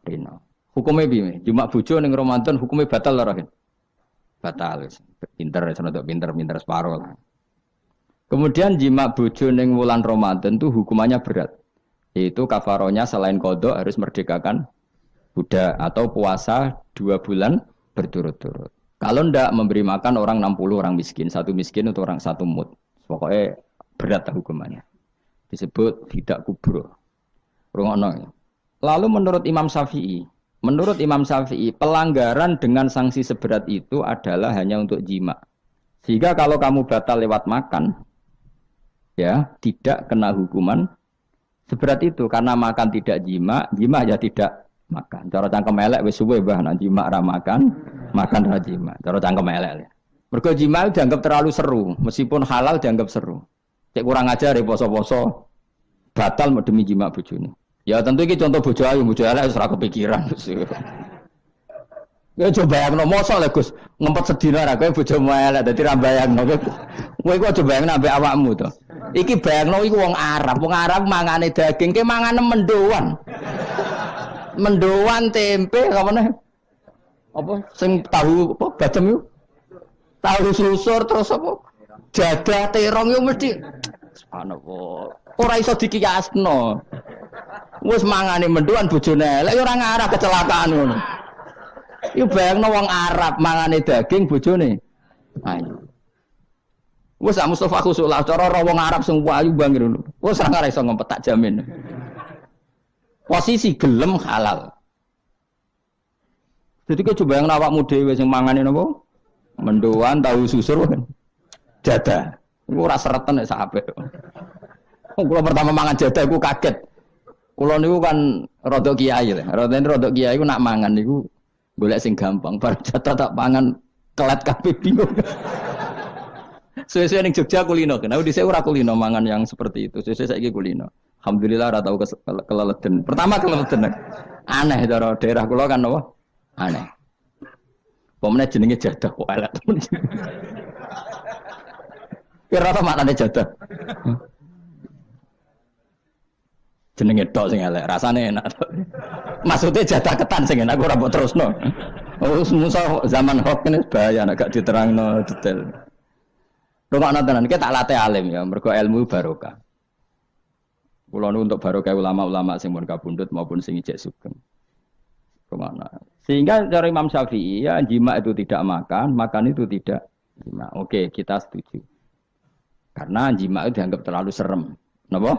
Rino. Hukume piye? Jimak bojo ning Ramadan hukume batal ora? Batal. Pinter senodok pinter separo lah. Kemudian jimak bojo ning wulan Ramadan itu hukumannya berat. Yaitu kafaronya selain qada harus merdekakan budak atau puasa 2 bulan berturut-turut. Kalau ndak memberi makan orang 60 orang miskin, satu miskin untuk orang satu mud. Pokoknya berat hukumannya. Disebut tidak kubro. Rungokno. Lalu menurut Imam Syafi'i, pelanggaran dengan sanksi seberat itu adalah hanya untuk jima. Sehingga kalau kamu batal lewat makan, ya tidak kena hukuman seberat itu karena makan tidak jima ya tidak makan. Cara cangkem elek wis suwe bah nek jima ra makan ra jima. Cara cangkem elek. Mergo jima dianggap terlalu seru, meskipun halal dianggap seru. Cek kurang ajar ya poso-poso batal demi jima bojone. Ya tentu iki contoh bojo ayu elek wis ora kepikiran. Ya coba bayangno mosok lho Gus, ngempet sedina ra kowe bojomu elek dadi ra bayangno. Kowe iku aja bayangno ambek awakmu to. Iki bayangno iku wong Arab mangane daging, ke mangane mendoan. Mendoan tempe apa meneh? Apa sing tahu apa badem yo? Tahu susur terus apa? Jadah terong yo mesti subhanallah. Ora iso dikiyasno. Wis mangane mendoan bojone elek yo ora ngarah kecelakaan ngono. Yo bayangno wong Arab mangane daging bojone. Ayo. Wes Mustafa khusuk lah cara wong Arab sing ayu bangir ngono. Wes ora ngarep iso ngempet tak jamin. Posisi gelem halal. Jadi kok coba yang awakmu dhewe sing mangane napa? Mendoan tahu susur kan. Jadah. Iku ora sereten nek sak apik. Kula pertama mangan jadah iku kaget. Kula niku kan rada kiai lho. Rada kiai iku nak mangan niku golek sing gampang. Bar jadah tak pangan kelet kabeh bingung. Sesuai ning Jogja kulino, kenapa dhisik ora kulino mangan yang seperti itu. Sesuai saiki kulino. Alhamdulillah ora tau keleleden. Pertama keleleden. Aneh cara daerah kula kan apa? Aneh. Pomene jenenge jadah kok elek temen. Kira apa maknane jadah? Jenenge tok sing elek, rasane enak. Maksudnya jadah ketan sing enak ora mbok terusno. Oh, musuh zaman hoax ini bahaya nek gak diterangno detail. Rungokno tenan iki tak latih alim ya, mergo ilmu barokah. Kula nu untuk barokah ulama-ulama sing pun kabundut maupun sing ijek sugeng. Kemana? Sehingga dari Imam Syafi'i ya jima itu tidak makan itu tidak jima. Oke, kita setuju. Karena jima itu dianggap terlalu serem. Napa?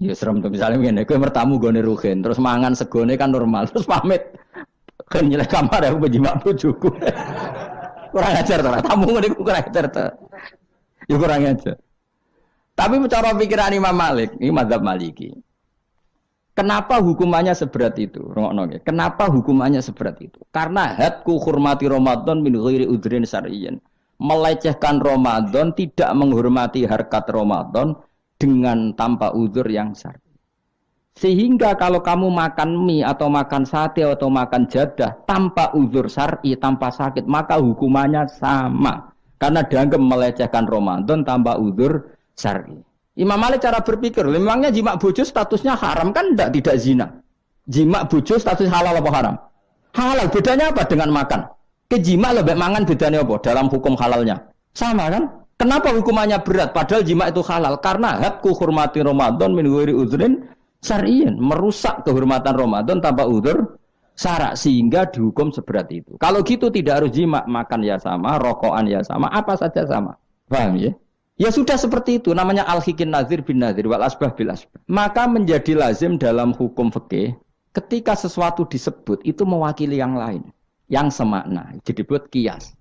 Ya serem tuh misalnya ngene, kowe mertamu gone rugen, terus mangan segone kan normal, terus pamit. Kan nyelek kamar aku jima bojoku. Kurang ajar to, tamu ngene kurang ajar to. Ya kurang ajar. Tapi cara pikiran Imam Malik, ini mazhab Maliki. Kenapa hukumannya seberat itu? Kenapa hukumannya seberat itu? Karena hadku hurmati Ramadan min ghairi udhrin syar'iyyin. Melecehkan Ramadan, tidak menghormati harkat Ramadan dengan tanpa udzur yang syar'i. Sehingga kalau kamu makan mie atau makan sate atau makan jadah tanpa udzur syar'i, tanpa sakit, maka hukumannya sama. Karena dianggap melecehkan Ramadan tanpa udzur syar'i. Imam Malik cara berpikir, memangnya jima bojo statusnya haram kan tidak zina. Jima bojo status halal apa haram? Halal. Bedanya apa dengan makan? Kejima lebih mangan bedanya apa dalam hukum halalnya? Sama kan? Kenapa hukumannya berat padahal jima itu halal? Karena hadku hurmati Ramadan min ghairi udzrin syar'iyyin, merusak kehormatan Ramadan tanpa udzur syarak sehingga dihukum seberat itu. Kalau gitu tidak harus jima, makan ya sama, rokokan ya sama, apa saja sama. Paham ya? Ya sudah seperti itu, namanya al-hikin nazir bin nazir wal asbah bil asbah. Maka menjadi lazim dalam hukum fikih ketika sesuatu disebut itu mewakili yang lain, yang semakna. Jadi buat kias.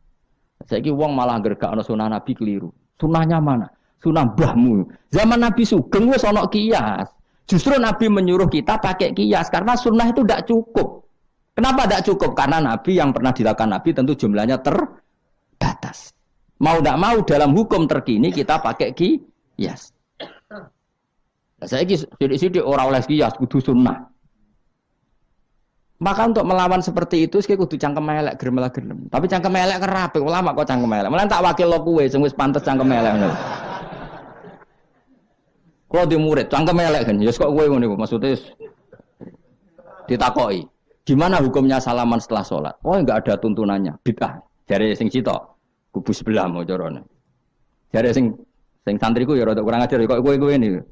Saiki wong malah gergakno sunah Nabi keliru. Sunahnya mana? Sunah mbahmu. Zaman Nabi Sugeng wis ana kias. Justru Nabi menyuruh kita pakai kias karena sunnah itu tidak cukup. Kenapa tidak cukup? Karena Nabi yang pernah dilakukan Nabi tentu jumlahnya terbatas. Mau tidak mau dalam hukum terkini kita pakai kias. Nah, saya sidik-sidik orang oleh kias kudu sunnah. Maka untuk melawan seperti itu saya kudu cangkem elek gerem. Tapi cangkem elek kerape ulama kok cangkem elek. Malah tak wakil lo kowe sing wis pantes cangkem elek ngono. Kalau di murid cangkem elek kan ya kok kowe ngono iku maksudnya ditakoki. Gimana hukumnya salaman setelah sholat? Oh enggak ada tuntunannya. Bid'ah. Jare sing sitok kubu sebelah mau corone. Jare sing santriku ya rada kurang ajar kok kowe ini.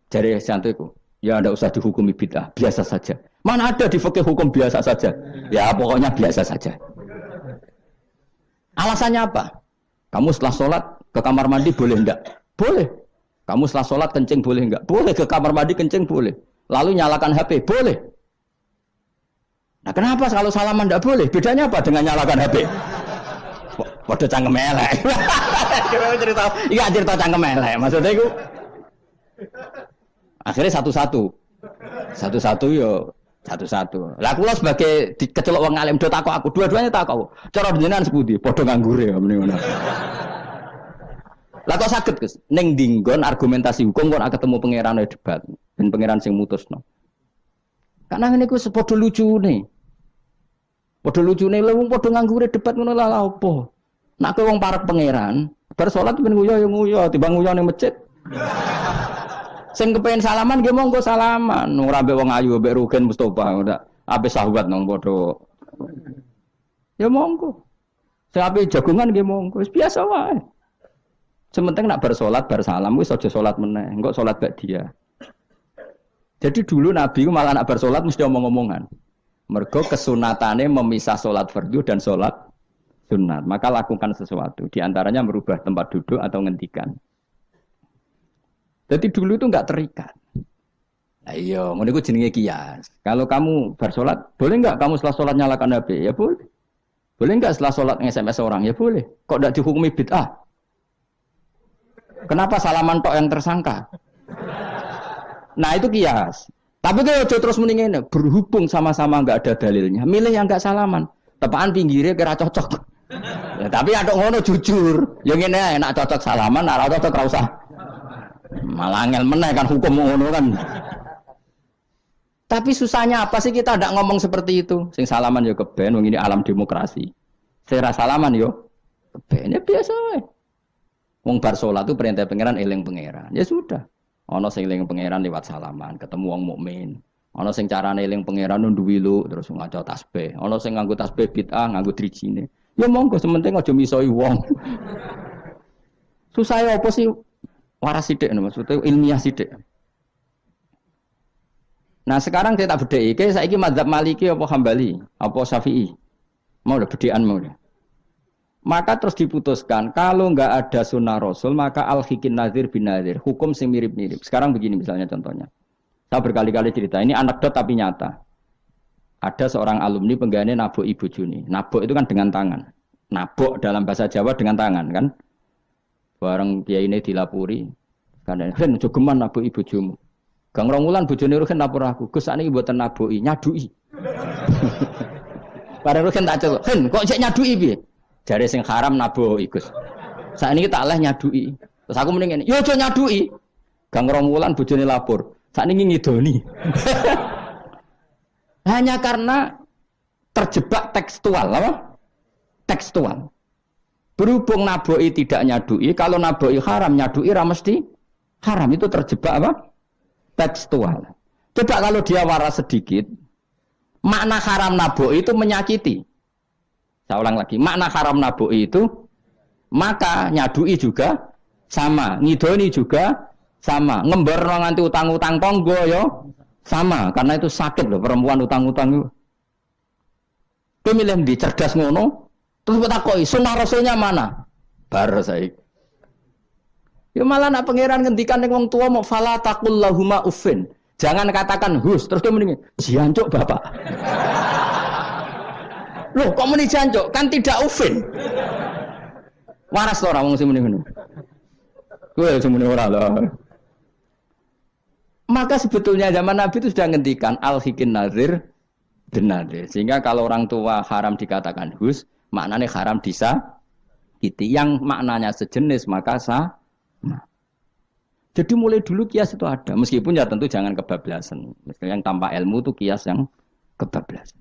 Jare santriku, ya ndak usah dihukumi bid'ah, biasa saja. Mana ada di fikih hukum biasa saja? Ya pokoknya biasa saja. Alasannya apa? Kamu setelah sholat ke kamar mandi boleh enggak? Boleh. Kamu setelah sholat kencing boleh enggak? Boleh. Ke kamar mandi kencing boleh. Lalu nyalakan HP boleh. Nah kenapa kalau salaman enggak boleh? Bedanya apa dengan nyalakan HP? Waduh cangkem elek. Iya cerita cangkem elek. Maksudnya itu akhirnya satu-satu yo satu-satu. Lah kula sebagai kecelok wong alim do takok aku, dua-duanya takok. Cara jenengan sepundi? Padha nganggure ya mrene ngono. Lah kok saged Gus? Ning dinggon argumentasi hukum kok ketemu pangeran debat ben pangeran sing mutusno. Karena ngene iku padha lucune. Padha lucune lha wong padha nganggure debat ngono lah apa? Nak kowe wong parek pangeran, bar salat ben nguyo ya nguyo, timbang nguyo ning masjid. Sing kepengin salaman nggih monggo salaman. Ora mbek wong ayu mbek Rugen Mustofa ndak ape sahabat nang padha. Ya monggo. Sing ape jagongan nggih monggo, wis biasa wae. Sementing nak bar salat bar salam wis aja salat meneh, engko salat bak dia. Jadi dulu Nabi malah nak bar salat mesti omong-omongan. Mergo kesunatane memisah salat fardu dan salat sunat. Maka lakukan sesuatu. Di antaranya merubah tempat duduk atau ngendikan. Jadi dulu itu enggak terikat. Ayo, ngono iku jenenge kias. Kalau kamu bersolat, boleh enggak kamu setelah solat nyalakan HP? Ya boleh. Boleh enggak setelah solat nge-SMS orang? Ya boleh. Kok enggak dihukumi bid'ah? Kenapa salaman tok yang tersangka? Nah, itu kias. Tapi kalau terus mendingin berhubung sama-sama enggak ada dalilnya, milih yang enggak salaman. Tepaan pinggirnya kira cocok. Ya, tapi ada ngono jujur. Yang ini enak cocok salaman, ora cocok ora usah. Malah angel meneh kan hukum ngono kan. Tapi susahnya apa sih kita tidak ngomong seperti itu? Sing salaman yo keben, wong ini alam demokrasi. Sing ra salaman yo keben ya biasa wae. Wong bar salat itu perintah pangeran eling pangeran. Ya sudah. Ana sing eling pangeran lewat salaman, ketemu wong mukmin. Ana sing carane eling pangeran nduwi lu terus ngaco tasbih. Ana sing nganggo tasbih bid'ah, nganggo drijine. Ya monggo sementing aja misoi wong. Susah ya apa sih? Waras sidik maksudnya ilmiah sidik. Nah sekarang kita tak bedai, kayak saya ini mazhab Maliki apa Hambali, apa Syafi'i, mau udah bedean mau udah. Maka terus diputuskan kalau nggak ada sunnah Rasul maka al-hikin nazir bin nazir, hukum sing mirip-mirip. Sekarang begini misalnya contohnya, saya berkali-kali cerita ini anekdot tapi nyata. Ada seorang alumni penggaweane nabok ibu Juni, nabok itu kan dengan tangan, nabok dalam bahasa Jawa dengan tangan kan. Bareng kiai ini dilapuri. Karena kan jogeman nabuki bojomu. Gang Rongulan bojone Ruhin lapor aku, Gus sakniki mboten nabuki, nyaduki. Bareng Ruhin tak celuk, "Hen, kok cek nyaduki piye?" Jare sing haram nabuki, Gus. Sakniki tak leh nyaduki. Terus aku mending ngene, "Yo aja nyaduki." Gang Rongulan bojone lapor, sakniki ngidoni. Hanya karena terjebak tekstual, apa? Tekstual. Berhubung nabuki tidak nyaduki, kalau nabuki haram nyaduki ra mesti haram, itu terjebak apa? Tekstual. Coba kalau dia waras sedikit, makna haram nabuki itu menyakiti. Saya ulang lagi, makna haram nabuki itu maka nyaduki juga sama, ngidoni juga sama, ngember nganti utang-utang tonggo yo sama, karena itu sakit loh perempuan utang-utang itu. Pemilih di cerdas ngono, terus bertakoi sunnah rasulnya mana? Bar saya. Ya malah nak pangeran ngendikan ning wong tua mau fala taqul lahuma uffin. Jangan katakan hus, terus dia mending jancuk bapak. Loh, kok muni jancuk? Kan tidak uffin. Waras to ora wong sing muni ngono. Kowe sing muni ora lah. Maka sebetulnya zaman Nabi itu sudah ngendikan al-hikin nazir bin nazir. Sehingga kalau orang tua haram dikatakan hus, maknanya haram disakiti. Yang maknanya sejenis maka sah. Nah, jadi mulai dulu kias itu ada, meskipun ya tentu jangan kebablasan. Misalnya yang tanpa ilmu itu kias yang kebablasan.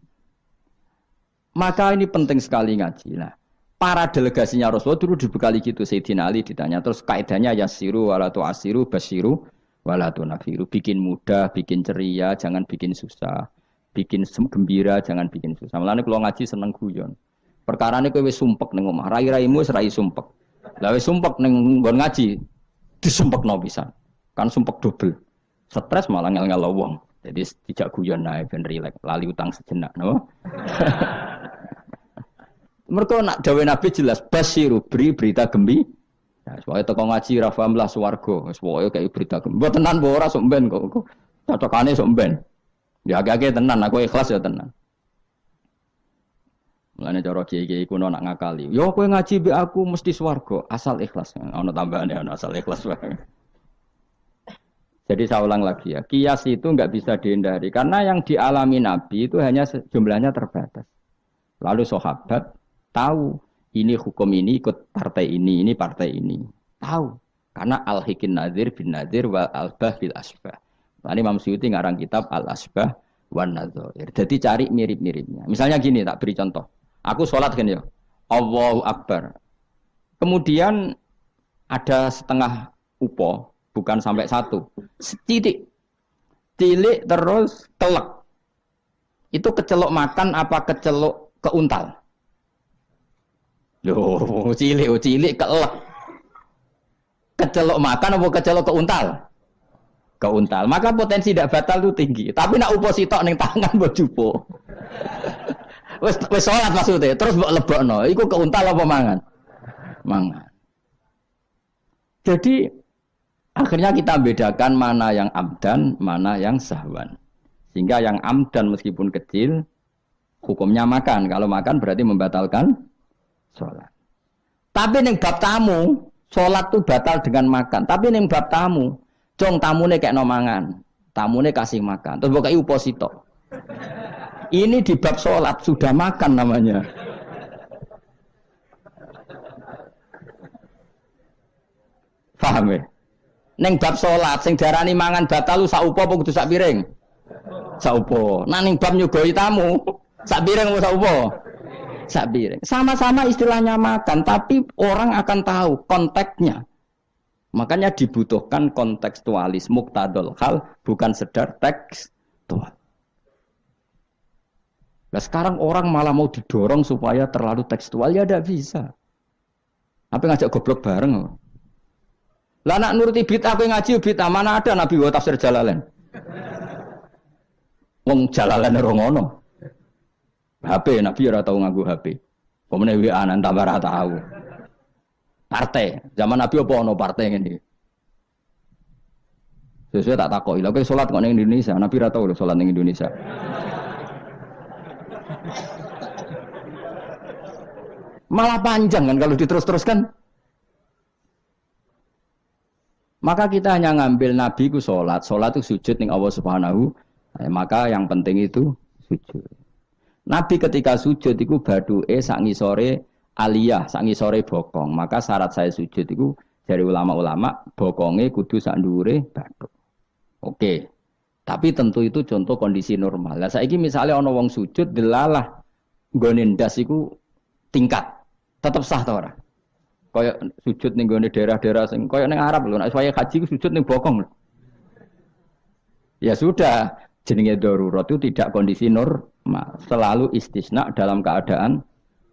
Maka ini penting sekali ngaji. Nah, para delegasinya Rasulullah dulu dibekali gitu. Sayyidina Ali ditanya, terus kaidahnya yasiru walatu asiru basiru walatu nafiru. Bikin mudah, bikin ceria, jangan bikin susah. Bikin gembira, jangan bikin susah. Malah kalau ngaji seneng guyon. Perkara ini kowe sumpek ning omah, rai-raimu serai sumpek. Lah wis sumpek ning nggon ngaji, disumpekno pisan. Kan sumpek double. Stres malah ngel-ngel wong. Jadi tidak guyon nae ben rileks, lali utang sejenak, no. Mergo nak dawuh Nabi jelas basiru beri berita gembira. Nah, supaya teko ngaji ra paham lah swarga, wis pokoke kayak berita gembira. Tenan mbok ora sok mben kok. Cocokane sok mben. Ya agak-agak tenan, aku ikhlas ya tenan. Mulane cara kiai-kiai kuno nak ngakali. Yo kowe ngaji mbek aku mesti swarga, asal ikhlas. Ana tambahane ana asal ikhlas wae. Jadi saya ulang lagi ya, kias itu enggak bisa dihindari karena yang dialami Nabi itu hanya jumlahnya terbatas. Lalu sahabat tahu ini hukum ini ikut partai ini partai ini. Tahu karena al-hikin nadir bin nadir wal albah bil asbah. Tadi Imam Suyuti ngarang kitab al-asbah wan nadzair. Jadi cari mirip-miripnya. Misalnya gini, tak beri contoh. Aku sholat kan ya, Allahu Akbar. Kemudian ada setengah upo, bukan sampai satu, setitik, cilik terus telek. Itu kecelok makan apa kecelok keuntal? Loh, cilik kelek. Kecelok makan apa kecelok keuntal? Keuntal. Maka potensi tidak batal itu tinggi. Tapi nak upo sitok ning tangan mbok jupo. Wes salat maksudnya, terus mbok lebokno. Iku keuntal apa mangan? Mangan. Jadi akhirnya kita bedakan mana yang amdan, mana yang sahwan. Sehingga yang amdan meskipun kecil hukumnya makan. Kalau makan berarti membatalkan salat. Tapi ning bab tamu, salat tuh batal dengan makan. Tapi ning bab tamu, jong tamune kayak no mangan. Tamune kasih makan. Terus mbok kei upo sitok. Ini di bab sholat sudah makan namanya. Paham ya? Neng bab sholat, sing darani mangan batal lu saupo apa kudu sak piring? Saupo. Nah neng bab nyugoi tamu, sak piring apa saupo? Sak piring. Sama-sama istilahnya makan, tapi orang akan tahu konteksnya. Makanya dibutuhkan kontekstualis muqtadul hal, bukan sekedar tekstual. Nah sekarang orang malah mau didorong supaya terlalu tekstual, ya tidak bisa. Apa ngajak goblok bareng? Lah nak nuruti bid'ah, apa ngaji bid'ah, mana ada Nabi wa tafsir Jalalain? Wong Jalalain ora ngono. HP Nabi ora tau nganggo HP. Pemene WA nang tambah ora tau. Partai, zaman Nabi apa ono partai ngene. Sesuai tak takoki, lha kowe salat kok ning Indonesia, Nabi ora tau lho salat ning Indonesia. Malah panjang kan kalau diterus-teruskan. Maka kita hanya ngambil Nabi ku sholat itu sujud ning Allah Subhanahu. Maka yang penting itu sujud. Nabi ketika sujud itu baduke sak ngisore aliyah, sak ngisore bokong. Maka syarat saya sujud itu dari ulama-ulama bokonge kudu sak dhuwure bathuk. Oke. Tapi tentu itu contoh kondisi normal. Lah saiki misalnya ana wong sujud delalah nggone ndas iku tingkat. Tetep sah ta ora? Kaya sujud ning gone daerah-daerah sing kaya ning Arab lho, nek saya haji ku sujud ning bokong. Ya sudah, jenenge darurat itu tidak kondisi normal, selalu istisna dalam keadaan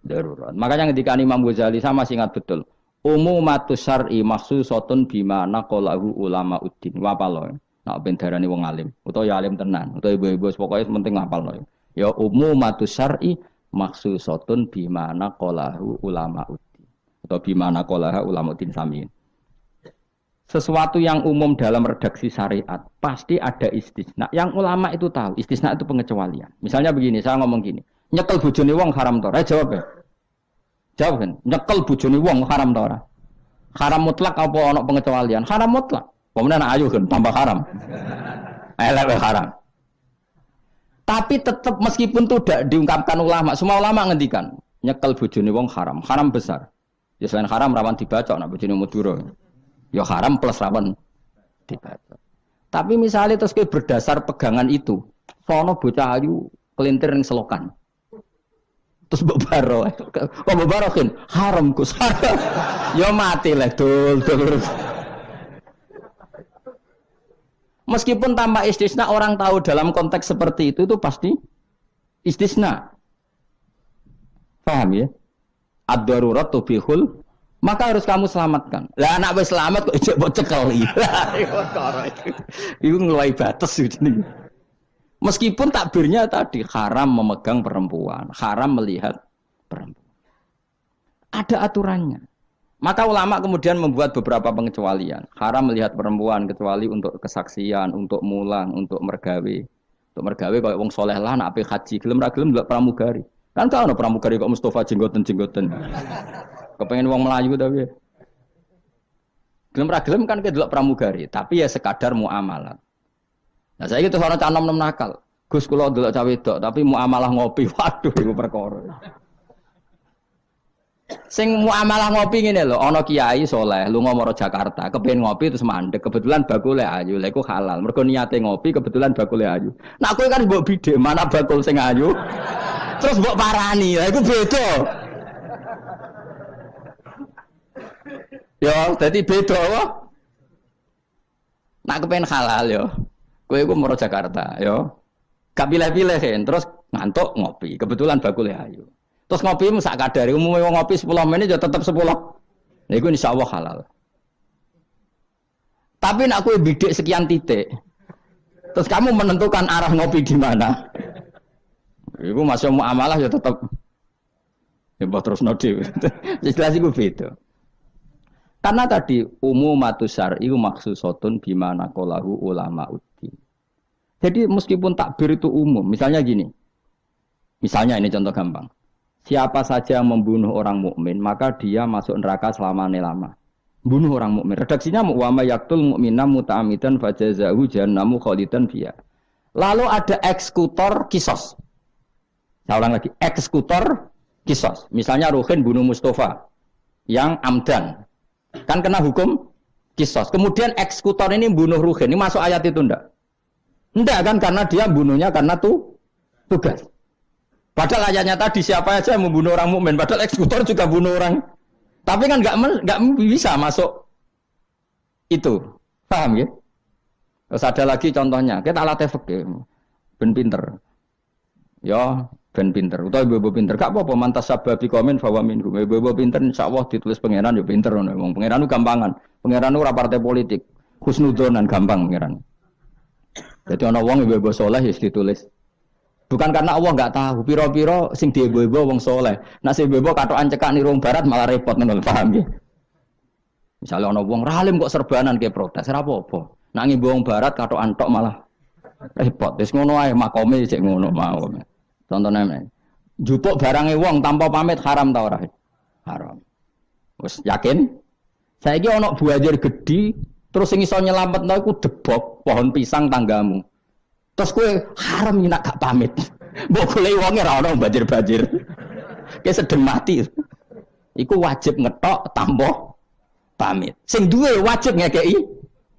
darurat. Makanya ketika Imam Ghazali sama masih ingat betul. Umumatus syar'i makhsusatun bima naqalahu ulama uddin. Wa palo. Nak ben darani wong alim, utawa ya alim tenan, utawa ibu-ibu pokoke penting ngapalno. Ya umumatus syar'i makhsusatun bima naqalahu ulama uddin. Atau bima naqalaha ulama uddin samiin. Sesuatu yang umum dalam redaksi syariat pasti ada istisna. Yang ulama itu tahu, istisna itu pengecualian. Misalnya begini, saya ngomong gini, nyekel bojone wong haram ta ora? Jawab ya. Jawab kan, nyekel bojone wong haram ta ora? Haram mutlak apa ana pengecualian? Haram mutlak. Pemenang ayu kan tambah haram. Elek haram. Tapi tetap meskipun itu tidak diungkapkan ulama, semua ulama ngendikan nyekel bojone wong haram, haram besar. Ya selain haram rawan dibaca nek bojone Madura. Ya haram plus rawan dibaca. Tapi misalnya terus berdasar pegangan itu, sono bocah ayu kelintir ning selokan. Terus mbok baro. Kok mbok baro kan haram Gus. Ya mati lah dul. Meskipun tanpa istisna orang tahu dalam konteks seperti itu pasti istisna. Paham ya? Ad-darurat tubihul, maka harus kamu selamatkan. Lah anak wis selamat kok ijek mbok cekel iki. Iku ngeluai batas ini. Meskipun takbirnya tadi haram memegang perempuan, haram melihat perempuan. Ada aturannya. Maka ulama kemudian membuat beberapa pengecualian. Haram melihat perempuan kecuali untuk kesaksian, untuk mulang, untuk mergawe. Untuk mergawe kalau wong soleh lah nak ape haji, gelem ra gelem ndelok pramugari. Kan tau ana pramugari kok Mustafa jenggoten-jenggoten. Kepengen wong Melayu tapi. Gelem ra gelem kan kedelok pramugari, tapi ya sekadar muamalah. Nah saiki terus ana canom nakal. Gus kula ndelok cah wedok tapi muamalah ngopi. Waduh iku perkara. Sing muamalah ngopi ngene lho, ana kiai saleh lunga maro Jakarta, kepengin ngopi terus mandek, kebetulan bakule ayu, lha iku halal. Mergo niate ngopi kebetulan bakule ayu. Nak kowe kan mbok bidhe, mana bakul sing ayu? Terus mbok parani, lha iku beda. Yo, dadi beda wae. Nak kepengin halal yo. Kowe iku maro Jakarta, yo. Gak pilih-pilih kan, terus ngantuk ngopi, kebetulan bakule ayu. Terus ngopi sak kadare, umumnya ngopi 10 menit ya tetap 10. Nah itu insyaallah halal. Tapi nak kowe bidik sekian titik. Terus kamu menentukan arah ngopi di mana. Iku masuk muamalah ya tetap ya terus nodi. Jelas iku beda. Karena tadi umumatus syar'i makhsusatun bima naqalahu ulama uddin. Jadi meskipun takbir itu umum, misalnya gini. Misalnya ini contoh gampang. Siapa saja yang membunuh orang mukmin maka dia masuk neraka selama-lama. Bunuh orang mukmin. Redaksinya wa may yaqtul mu'mina muta'ammidan fajazahu jahannamu khalidan fiha. Lalu ada eksekutor kisos. Saya ulang lagi, eksekutor kisos. Misalnya Ruhin bunuh Mustafa yang amdan. Kan kena hukum kisos. Kemudian eksekutor ini bunuh Ruhin. Ini masuk ayat itu enggak? Enggak kan karena dia bunuhnya karena tugas. Padahal ayatnya tadi siapa aja yang membunuh orang mukmin, padahal eksekutor juga bunuh orang. Tapi kan nggak bisa masuk itu, paham ya? Terus ada lagi contohnya, kita alat efek ya, ben pinter, ya ben pinter, atau ibu pinter, gak apa-apa mantas sababi komen bahwa minhum, ibu pinter, insya Allah ditulis pangeran ya pinter, ngomong pangeran itu gampangan, pangeran itu partai politik, husnudonan gampang pangeran. Jadi orang wong ibu soleh ya ditulis. Bukan karena Allah nggak tahu, piro-piro sing diebo-ebo wong soleh. Nah si bebo katokan cekak nih rong barat malah repot nol paham ya. Misalnya ono wong ralim kok serbanan kayak protes, apa-apa. Nangi wong barat katokan tok malah repot. Terus ngono ae makome cek ngono mau. Contohnya, jupuk barangnya wong tanpa pamit haram tau ora? Haram. Wes yakin? Saiki ono buajar gede Terus sing iso nyelametno iku debok pohon pisang tanggamu. Terus kowe haram nak gak pamit. Mbok golek wonge ra ono banjir-banjir. Kayak sedeng mati. Iku wajib ngetok tampa pamit. Sing duwe wajib ngekeki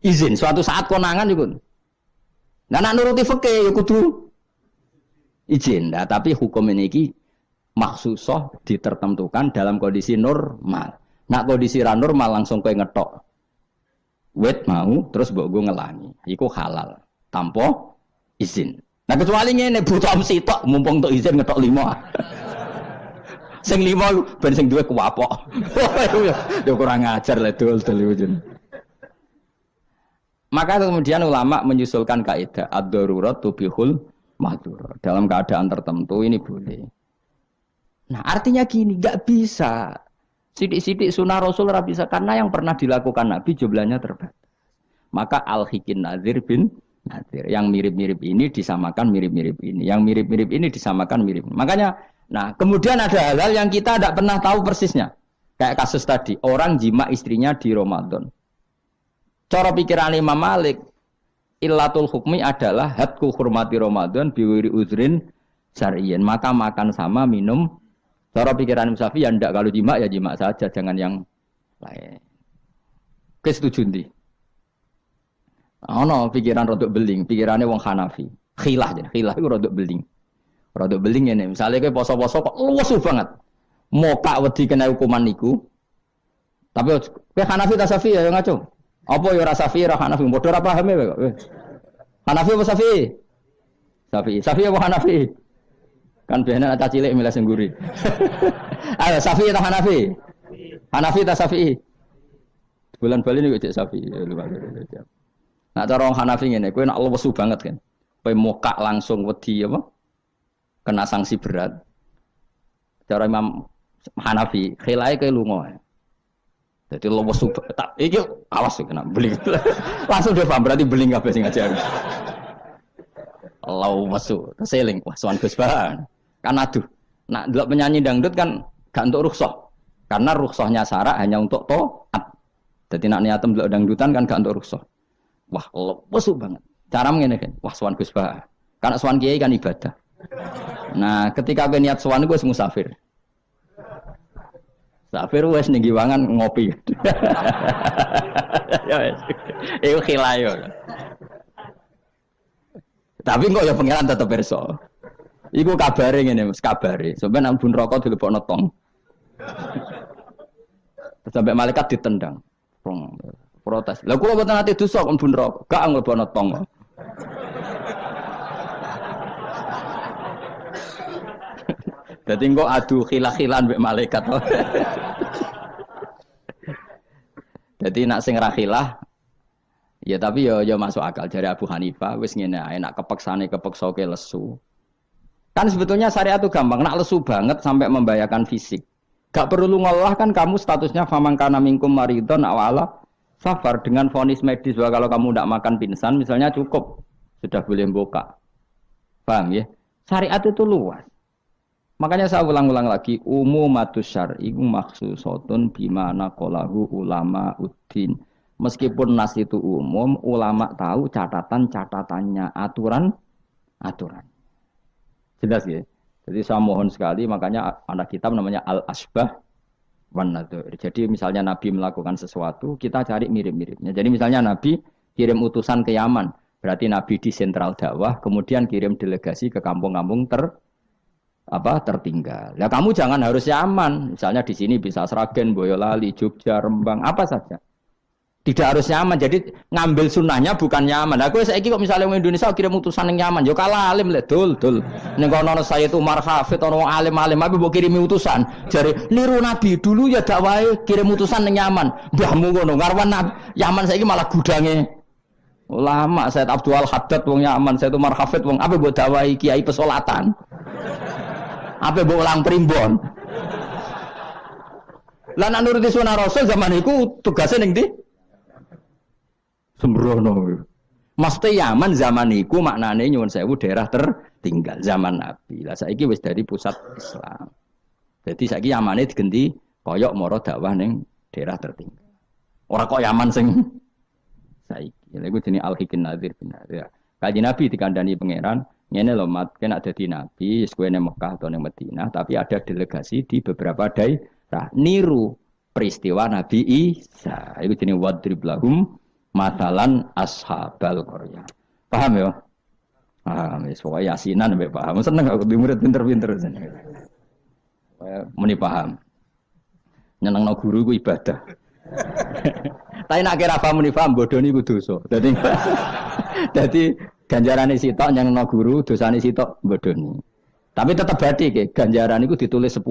izin. Suatu saat konangan iku. Nah nak nuruti fikih ya kudu izin. Nah, tapi hukum ini iki maksusoh ditertentukan dalam kondisi normal. Nak kondisi ra normal langsung kowe ngetok wet mau terus mbok go ngelangi. Iku halal tanpa izin. Nah kecuali ngene butuh sitok mumpung untuk izin ngetok 5. Sing 5 ben sing duwe kuwapok. Yo kurang ajar le dol-dol izin. Maka kemudian ulama menyusulkan kaidah ad-darurat tubihul mahdzur. Dalam keadaan tertentu ini boleh. Nah, artinya gini, enggak bisa. Sidik-sidik sunah Rasul ora bisa karena yang pernah dilakukan Nabi jumlahnya terbatas. Maka al-hikin nazir bin nazir. Yang mirip-mirip ini disamakan mirip-mirip ini. Yang mirip-mirip ini disamakan mirip. Makanya, nah, kemudian ada hal-hal yang kita tidak pernah tahu persisnya. Kayak kasus tadi, orang jima istrinya di Ramadan. Cara pikiran Imam Malik, illatul hukmi adalah hadku hurmati Ramadan biwiri uzrin syar'iyyan. Maka makan sama minum. Cara pikiran Imam Syafi'i ya ndak, kalau jima ya jima saja, jangan yang lain. Kesetuju ndi? Ono pikiran rodok beling, pikirannya wong Hanafi. Khilah itu rodok beling. Rodok beling ini, misalnya kowe poso-poso kok luwes banget. Mokak wedi kena hukuman niku. Tapi kowe Hanafi ta Syafi'i ya ngaco. Apa ya ora Syafi'i ra Hanafi, padha ora pahame kok. Hanafi apa Syafi'i? Syafi'i apa Hanafi? Kan biasanya anak cilik milih sengguri. Ayo Syafi'i atau Hanafi? Hanafi atau Syafi'i? Bulan Bali ini cek Syafi'i. Nah cara orang Hanafi ini, kowe nak lesu banget kan. Kowe mokak langsung wedi apa? Kena sanksi berat. Cara Imam Hanafi, khilai kowe lunga. Jadi lesu tak iki awas kena beling. Langsung dia paham berarti beling kabeh sing ngajar. Allah masuk, keseling, wah sowan Gus Bahan. Kan aduh, nak delok penyanyi dangdut kan gak untuk rukhsah. Karena rukhsahnya syarak hanya untuk taat. Jadi nak niatem delok dangdutan kan gak untuk rukhsah. Wah, lesu banget. Cara ngene kan, wah sowan Gus Bahan. Karena sowan kiai kan ibadah. Nah, ketika kowe niat sowan iku wis musafir. Musafir wis ning giwangan ngopi. Ya wis. Iku khilayo. Tapi kok ya pengiran tetep perso. Iku kabare ngene Mas, kabare. Sampeyan nang bun rokok dilebokno tong. Sampai malaikat ditendang. Protes. Lah kula mboten ate dosa kon bun rokok, gak nglebokno tong. Dadi engko adu khilah-khilan mbek malaikat. Dadi nak sing ra khilah ya tapi ya masuk akal dari Abu Hanifah wis ngene ae nak kepeksane kepeksa ke lesu. Kan sebetulnya syariat itu gampang, nak lesu banget sampai membahayakan fisik. Gak perlu ngolah kan kamu statusnya famangkana minkum maridon awala safar dengan vonis medis bahwa kalau kamu tidak makan pingsan misalnya cukup sudah boleh buka. Paham ya? Syariat itu luas. Makanya saya ulang-ulang lagi umumatus syar'i maksusotun bimana qalahu ulama uddin. Meskipun nas itu umum, ulama tahu catatan-catatannya, aturan-aturan. Jelas ya? Jadi saya mohon sekali, makanya anak kitab namanya Al-Asbah wan Nadzair. Jadi misalnya Nabi melakukan sesuatu, kita cari mirip-miripnya. Jadi misalnya Nabi kirim utusan ke Yaman, berarti Nabi di sentral dakwah, kemudian kirim delegasi ke kampung-kampung tertinggal. Ya kamu jangan harus Yaman. Misalnya di sini bisa Sragen, Boyolali, Jogja, Rembang, apa saja. Tidak harus Yaman, jadi ngambil sunnahnya bukan Yaman. Aku saiki kok misalnya orang Indonesia kirim utusan yang Yaman, yo kalah alim lek dul. Ning kono saya itu Umar Hafid ono alim-alim tapi mbok kirimi utusan. Jare niru Nabi dulu ya dakwahe kirim utusan yang Yaman. Mbahmu ngono, ngarwan Yaman saiki malah gudange ulama. Said Abdul Haddad wong Yaman, Said Umar Hafid wong apa mbok dakwahi kiai pesolatan. Apa mbok ulang primbon. Lah nek nuruti sunah Rasul zaman iku tugasnya ning ndi? Sembrono. Maksudnya Yaman zaman iku maknane nyuwun sewu daerah tertinggal zaman Nabi. Lah saiki wis dari pusat Islam. Jadi saiki Yamane digenti koyok moro dakwah ning daerah tertinggal. Ora kok Yaman sing saiki. Lha iku jenenge al-hikin nadzir bin nadzir. Kanjeng Nabi dikandani pangeran, ngene lho mat, kena dadi nabi, wis kowe ning Mekah atau ning Madinah, tapi ada delegasi di beberapa daerah niru peristiwa Nabi Isa. Iku jenenge wadrib lahum masalan ashabal qaryah. Paham ya? Paham, wis pokoke yasinan mbek paham. Seneng aku di murid pinter-pinter seneng. Muni paham. Nyenengno guru ku ibadah. Tapi nak kira paham muni paham bodoni ku dosa. Dadi ganjarane sitok nyenengno guru, dosane sitok bodoni. Tapi tetap badi ke ganjaran iku ditulis 10.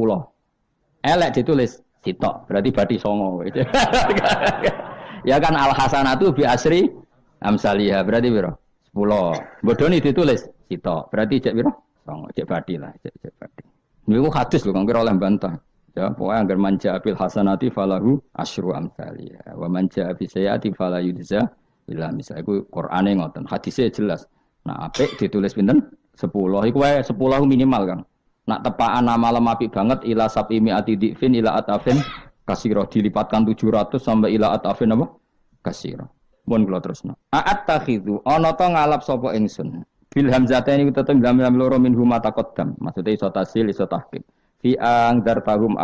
Elek ditulis sitok, berarti badi 9. Ya kan al hasanatu bi asri amsalihah, berarti piro? 10. Bodoni ditulis sitok, berarti cek piro? 9, cek badi lah, cek badi. Niku hadis lho, kang kira oleh bantah. Ya, pokoknya anggar manja bil hasanati falahu asyru amsalihah. Wa manja bi sayyiati fala yujza illa misal. Iku Qur'ane ngoten, hadisnya jelas. Nah, apik ditulis pinten? 10. Iku wae 10 minimal, Kang. Nak tepaan nama apik banget ila sabimi atidifin ila atafin kasira dilipatkan 700 sampai ila atafin apa? Kasira. Mun kula terusno. A'at takhidhu ana ta ngalap sapa ingsun. Bil hamzataini tetep lam loro minhum taqaddam. Maksudnya iso tasil iso tahqiq. Fi ang dartahum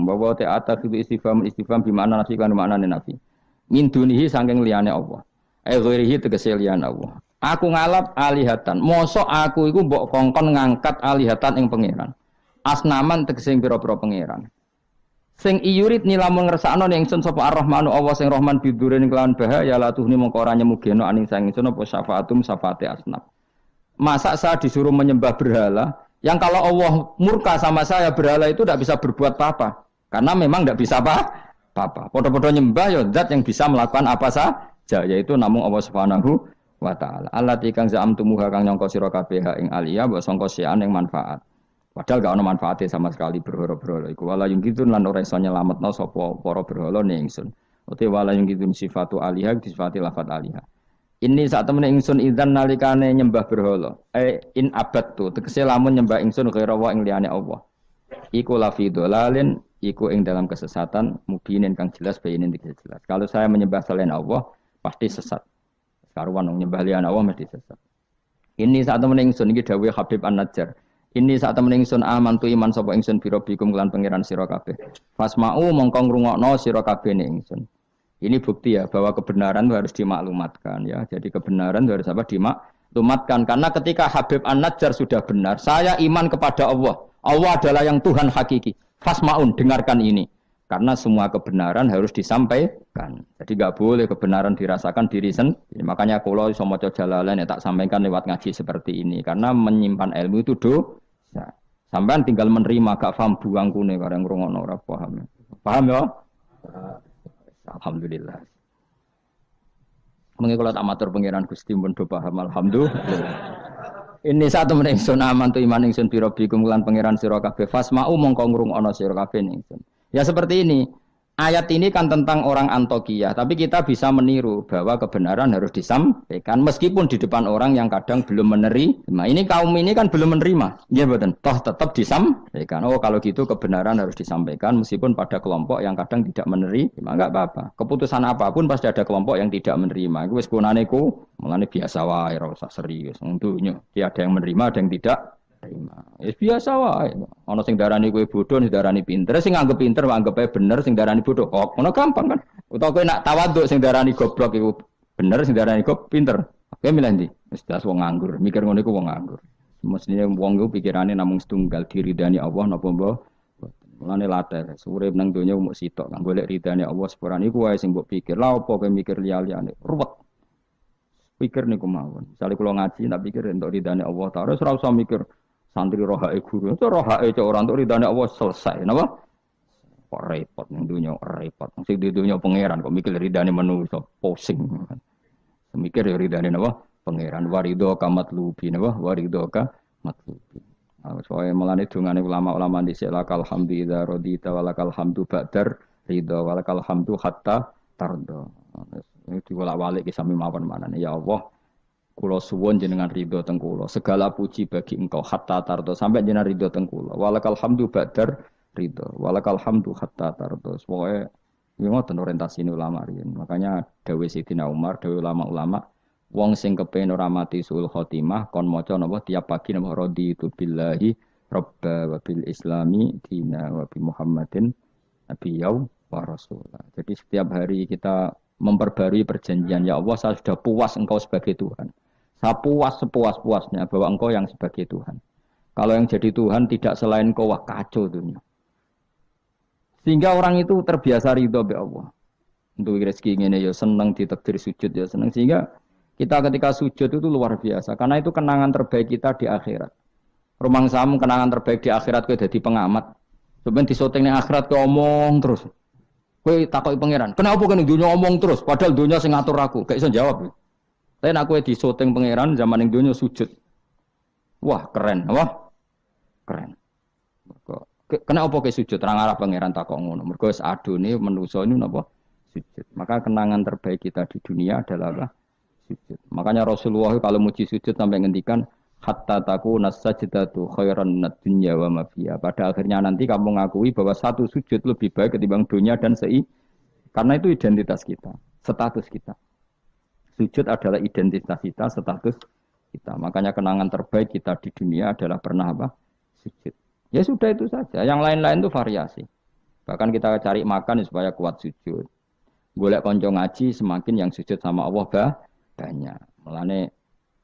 bahwa ta'ata fi istifham bi makna nafi kan maknane nafi. Min dunihi saking liyane Allah. Ghairihi tegese liyane Allah. Aku ngalap alihatan. Mosok aku iku mbok kongkon ngangkat alihatan ing pangeran. Asnaman tegese pira-pira pangeran. Sing iyurit nilamun ngersakno ning ingsun sapa Ar-Rahmanu Allah sing Rahman bidurin kelawan bahaya la tuhni mongko ora nyemugeno aning sang ingsun apa syafaatum syafaate asnaf. Masa saya disuruh menyembah berhala yang kalau Allah murka sama saya berhala itu tidak bisa berbuat apa-apa karena memang tidak bisa apa-apa. Podo-podo nyembah ya zat yang bisa melakukan apa saja yaitu namung Allah Subhanahu wa taala. Allati kang za'amtumuha kang nyangka sira kabeh ing aliyah mbok sangka sian ing manfaat. Padahal gak ono manfaate sama sekali berhala-berhala iku wala yung kitun lan ora iso nyelametno sapa para berhala ning ingsun. Uti wala yung kitun sifatu aliyah disifati lafat aliyah. Ini saat temen ingsun idzan nalikane nyembah berhala. In abad tu tegese lamun nyembah ingsun kira wa ing liyane Allah. Iku lafi dolalin, iku ing dalam kesesatan mubinin kang jelas bayinin jelas. Kalau saya menyembah selain Allah pasti sesat. Karuan nyembah liyane Allah mesti sesat. Ini saat temen ingsun iki dawuh Habib An-Najjar. Ini saat temen ingsun aman tu iman sapa ingsun biro bikum kelan pangeran sira kabeh. Fasma'u mongko ngrungokno sira kabeh ning ingsun. Ini bukti ya bahwa kebenaran itu harus dimaklumatkan ya. Jadi kebenaran itu harus apa? Dimaklumatkan. Karena ketika Habib An-Najjar sudah benar, saya iman kepada Allah. Allah adalah yang Tuhan hakiki. Fasma'un, dengarkan ini. Karena semua kebenaran harus disampaikan. Jadi nggak boleh kebenaran dirasakan diri sendiri. Makanya kalau iso maca Jalalain ya tak sampaikan lewat ngaji seperti ini. Karena menyimpan ilmu itu dosa. Sampean tinggal menerima, gak paham buang kune kareng ngrungokno ora paham. Paham ya? Alhamdulillah. Mengko kula tak matur pangeran Gusti mun do paham alhamdulillah. Ini satu meneh ingsun aman tu iman ingsun pira bikum lan pangeran sira kabeh fasma'u mongko ngrungokno sira kabeh ingsun. Ya seperti ini. Ayat ini kan tentang orang Antokiyah, tapi kita bisa meniru bahwa kebenaran harus disampaikan meskipun di depan orang yang kadang belum menerima. Ini kaum ini kan belum menerima. Ya betul. Toh tetap disampaikan. Oh kalau gitu kebenaran harus disampaikan meskipun pada kelompok yang kadang tidak menerima, enggak apa-apa. Keputusan apapun pasti ada kelompok yang tidak menerima. Iku wis gunane ku, mulane biasa wae ora usah serius. Untuknya ada yang menerima, ada yang tidak terima. Ya biasa wae. Ana sing darani kowe bodoh, sing darani pinter, sing nganggep pinter nganggep ae bener, sing darani bodoh. Oh, ngono gampang kan. Utawa kowe nak tawaduk sing darani goblok iku bener, sing darani goblok pinter. Kowe milih ndi? Wis das wong nganggur. Mikir ngono iku wong nganggur. Mestine wong iku pikirane namung setunggal diridani Allah napa mbok. Mulane latar, urip nang donya mung sitok kang golek ridane Allah sepurane iku wae sing mbok pikir. Lah opo kowe mikir liya-liyane? Ruwet. Pikir niku mawon. Misale kula ngaji tak pikir entuk ridane Allah Ta'ala ora usah mikir santri rohae guru, itu rohae cek orang untuk ridane Allah selesai, napa? Kok repot ning dunya, repot. Sing di dunya pangeran kok mikir ridane manusa, pusing. Semikir ya ridane napa? Pangeran warido ka matlubi napa? Warido ka matlubi. Soale melane dungane ulama-ulama dhisik lakal hamdu idza radita walakal hamdu ba'dar ridha walakal hamdu hatta tarda. Ini diwolak-walik ki sami mawon manane ya Allah. Kulo suwun jenengan ridho teng kula. Segala puji bagi engkau hatta tardo sampai jenengan ridho teng kula. Walakal hamdu ba'dar ridho. Walakal hamdu hatta tardo. Pokoke Yo ngoten orientasi ulama riyen. Makanya dawuh Sayyidina Umar, dawuh ulama-ulama, wong sing kepengin ora mati suul khotimah kon maca napa tiap pagi napa raditu billahi robba wa bil islami dina wa bi Muhammadin nabiyyu wa rasulah. Jadi setiap hari kita memperbarui perjanjian, ya Allah saya sudah puas engkau sebagai Tuhan. Saya puas sepuas-puasnya bahwa engkau yang sebagai Tuhan. Kalau yang jadi Tuhan tidak selain engkau, wah kacau dunia. Sehingga orang itu terbiasa ridho be Allah. Untuk rezeki ini ya senang ditakdir sujud ya senang. Sehingga kita ketika sujud itu luar biasa. Karena itu kenangan terbaik kita di akhirat. Rumang samu kenangan terbaik di akhirat kau jadi pengamat. Sebenarnya di syuting di akhirat kau omong terus. Kau takoi pangeran. Kenapa kau dunia omong terus? Padahal dunia sing ngatur aku. Gak bisa jawab. Tapi aku di syuting pangeran zaman yang dunia sujud. Wah keren, wah keren. Kenapa kau sujud? Terang arah pangeran takok ngono. Mergo adone manusa ini napa sujud. Maka kenangan terbaik kita di dunia adalah apa? Sujud. Makanya Rasulullah kalau muji sujud sampai ngendikan hatta takuna sajdatu khairan minad dunya wa ma fiha. Pada akhirnya nanti kamu ngakui bahwa satu sujud lebih baik ketimbang dunia dan karena itu identitas kita, status kita. Sujud adalah identitas kita, status kita. Makanya kenangan terbaik kita di dunia adalah pernah apa? Sujud. Ya sudah itu saja. Yang lain-lain itu variasi. Bahkan kita cari makan supaya kuat sujud. Golek konco ngaji semakin yang sujud sama Allah banyak. Mulane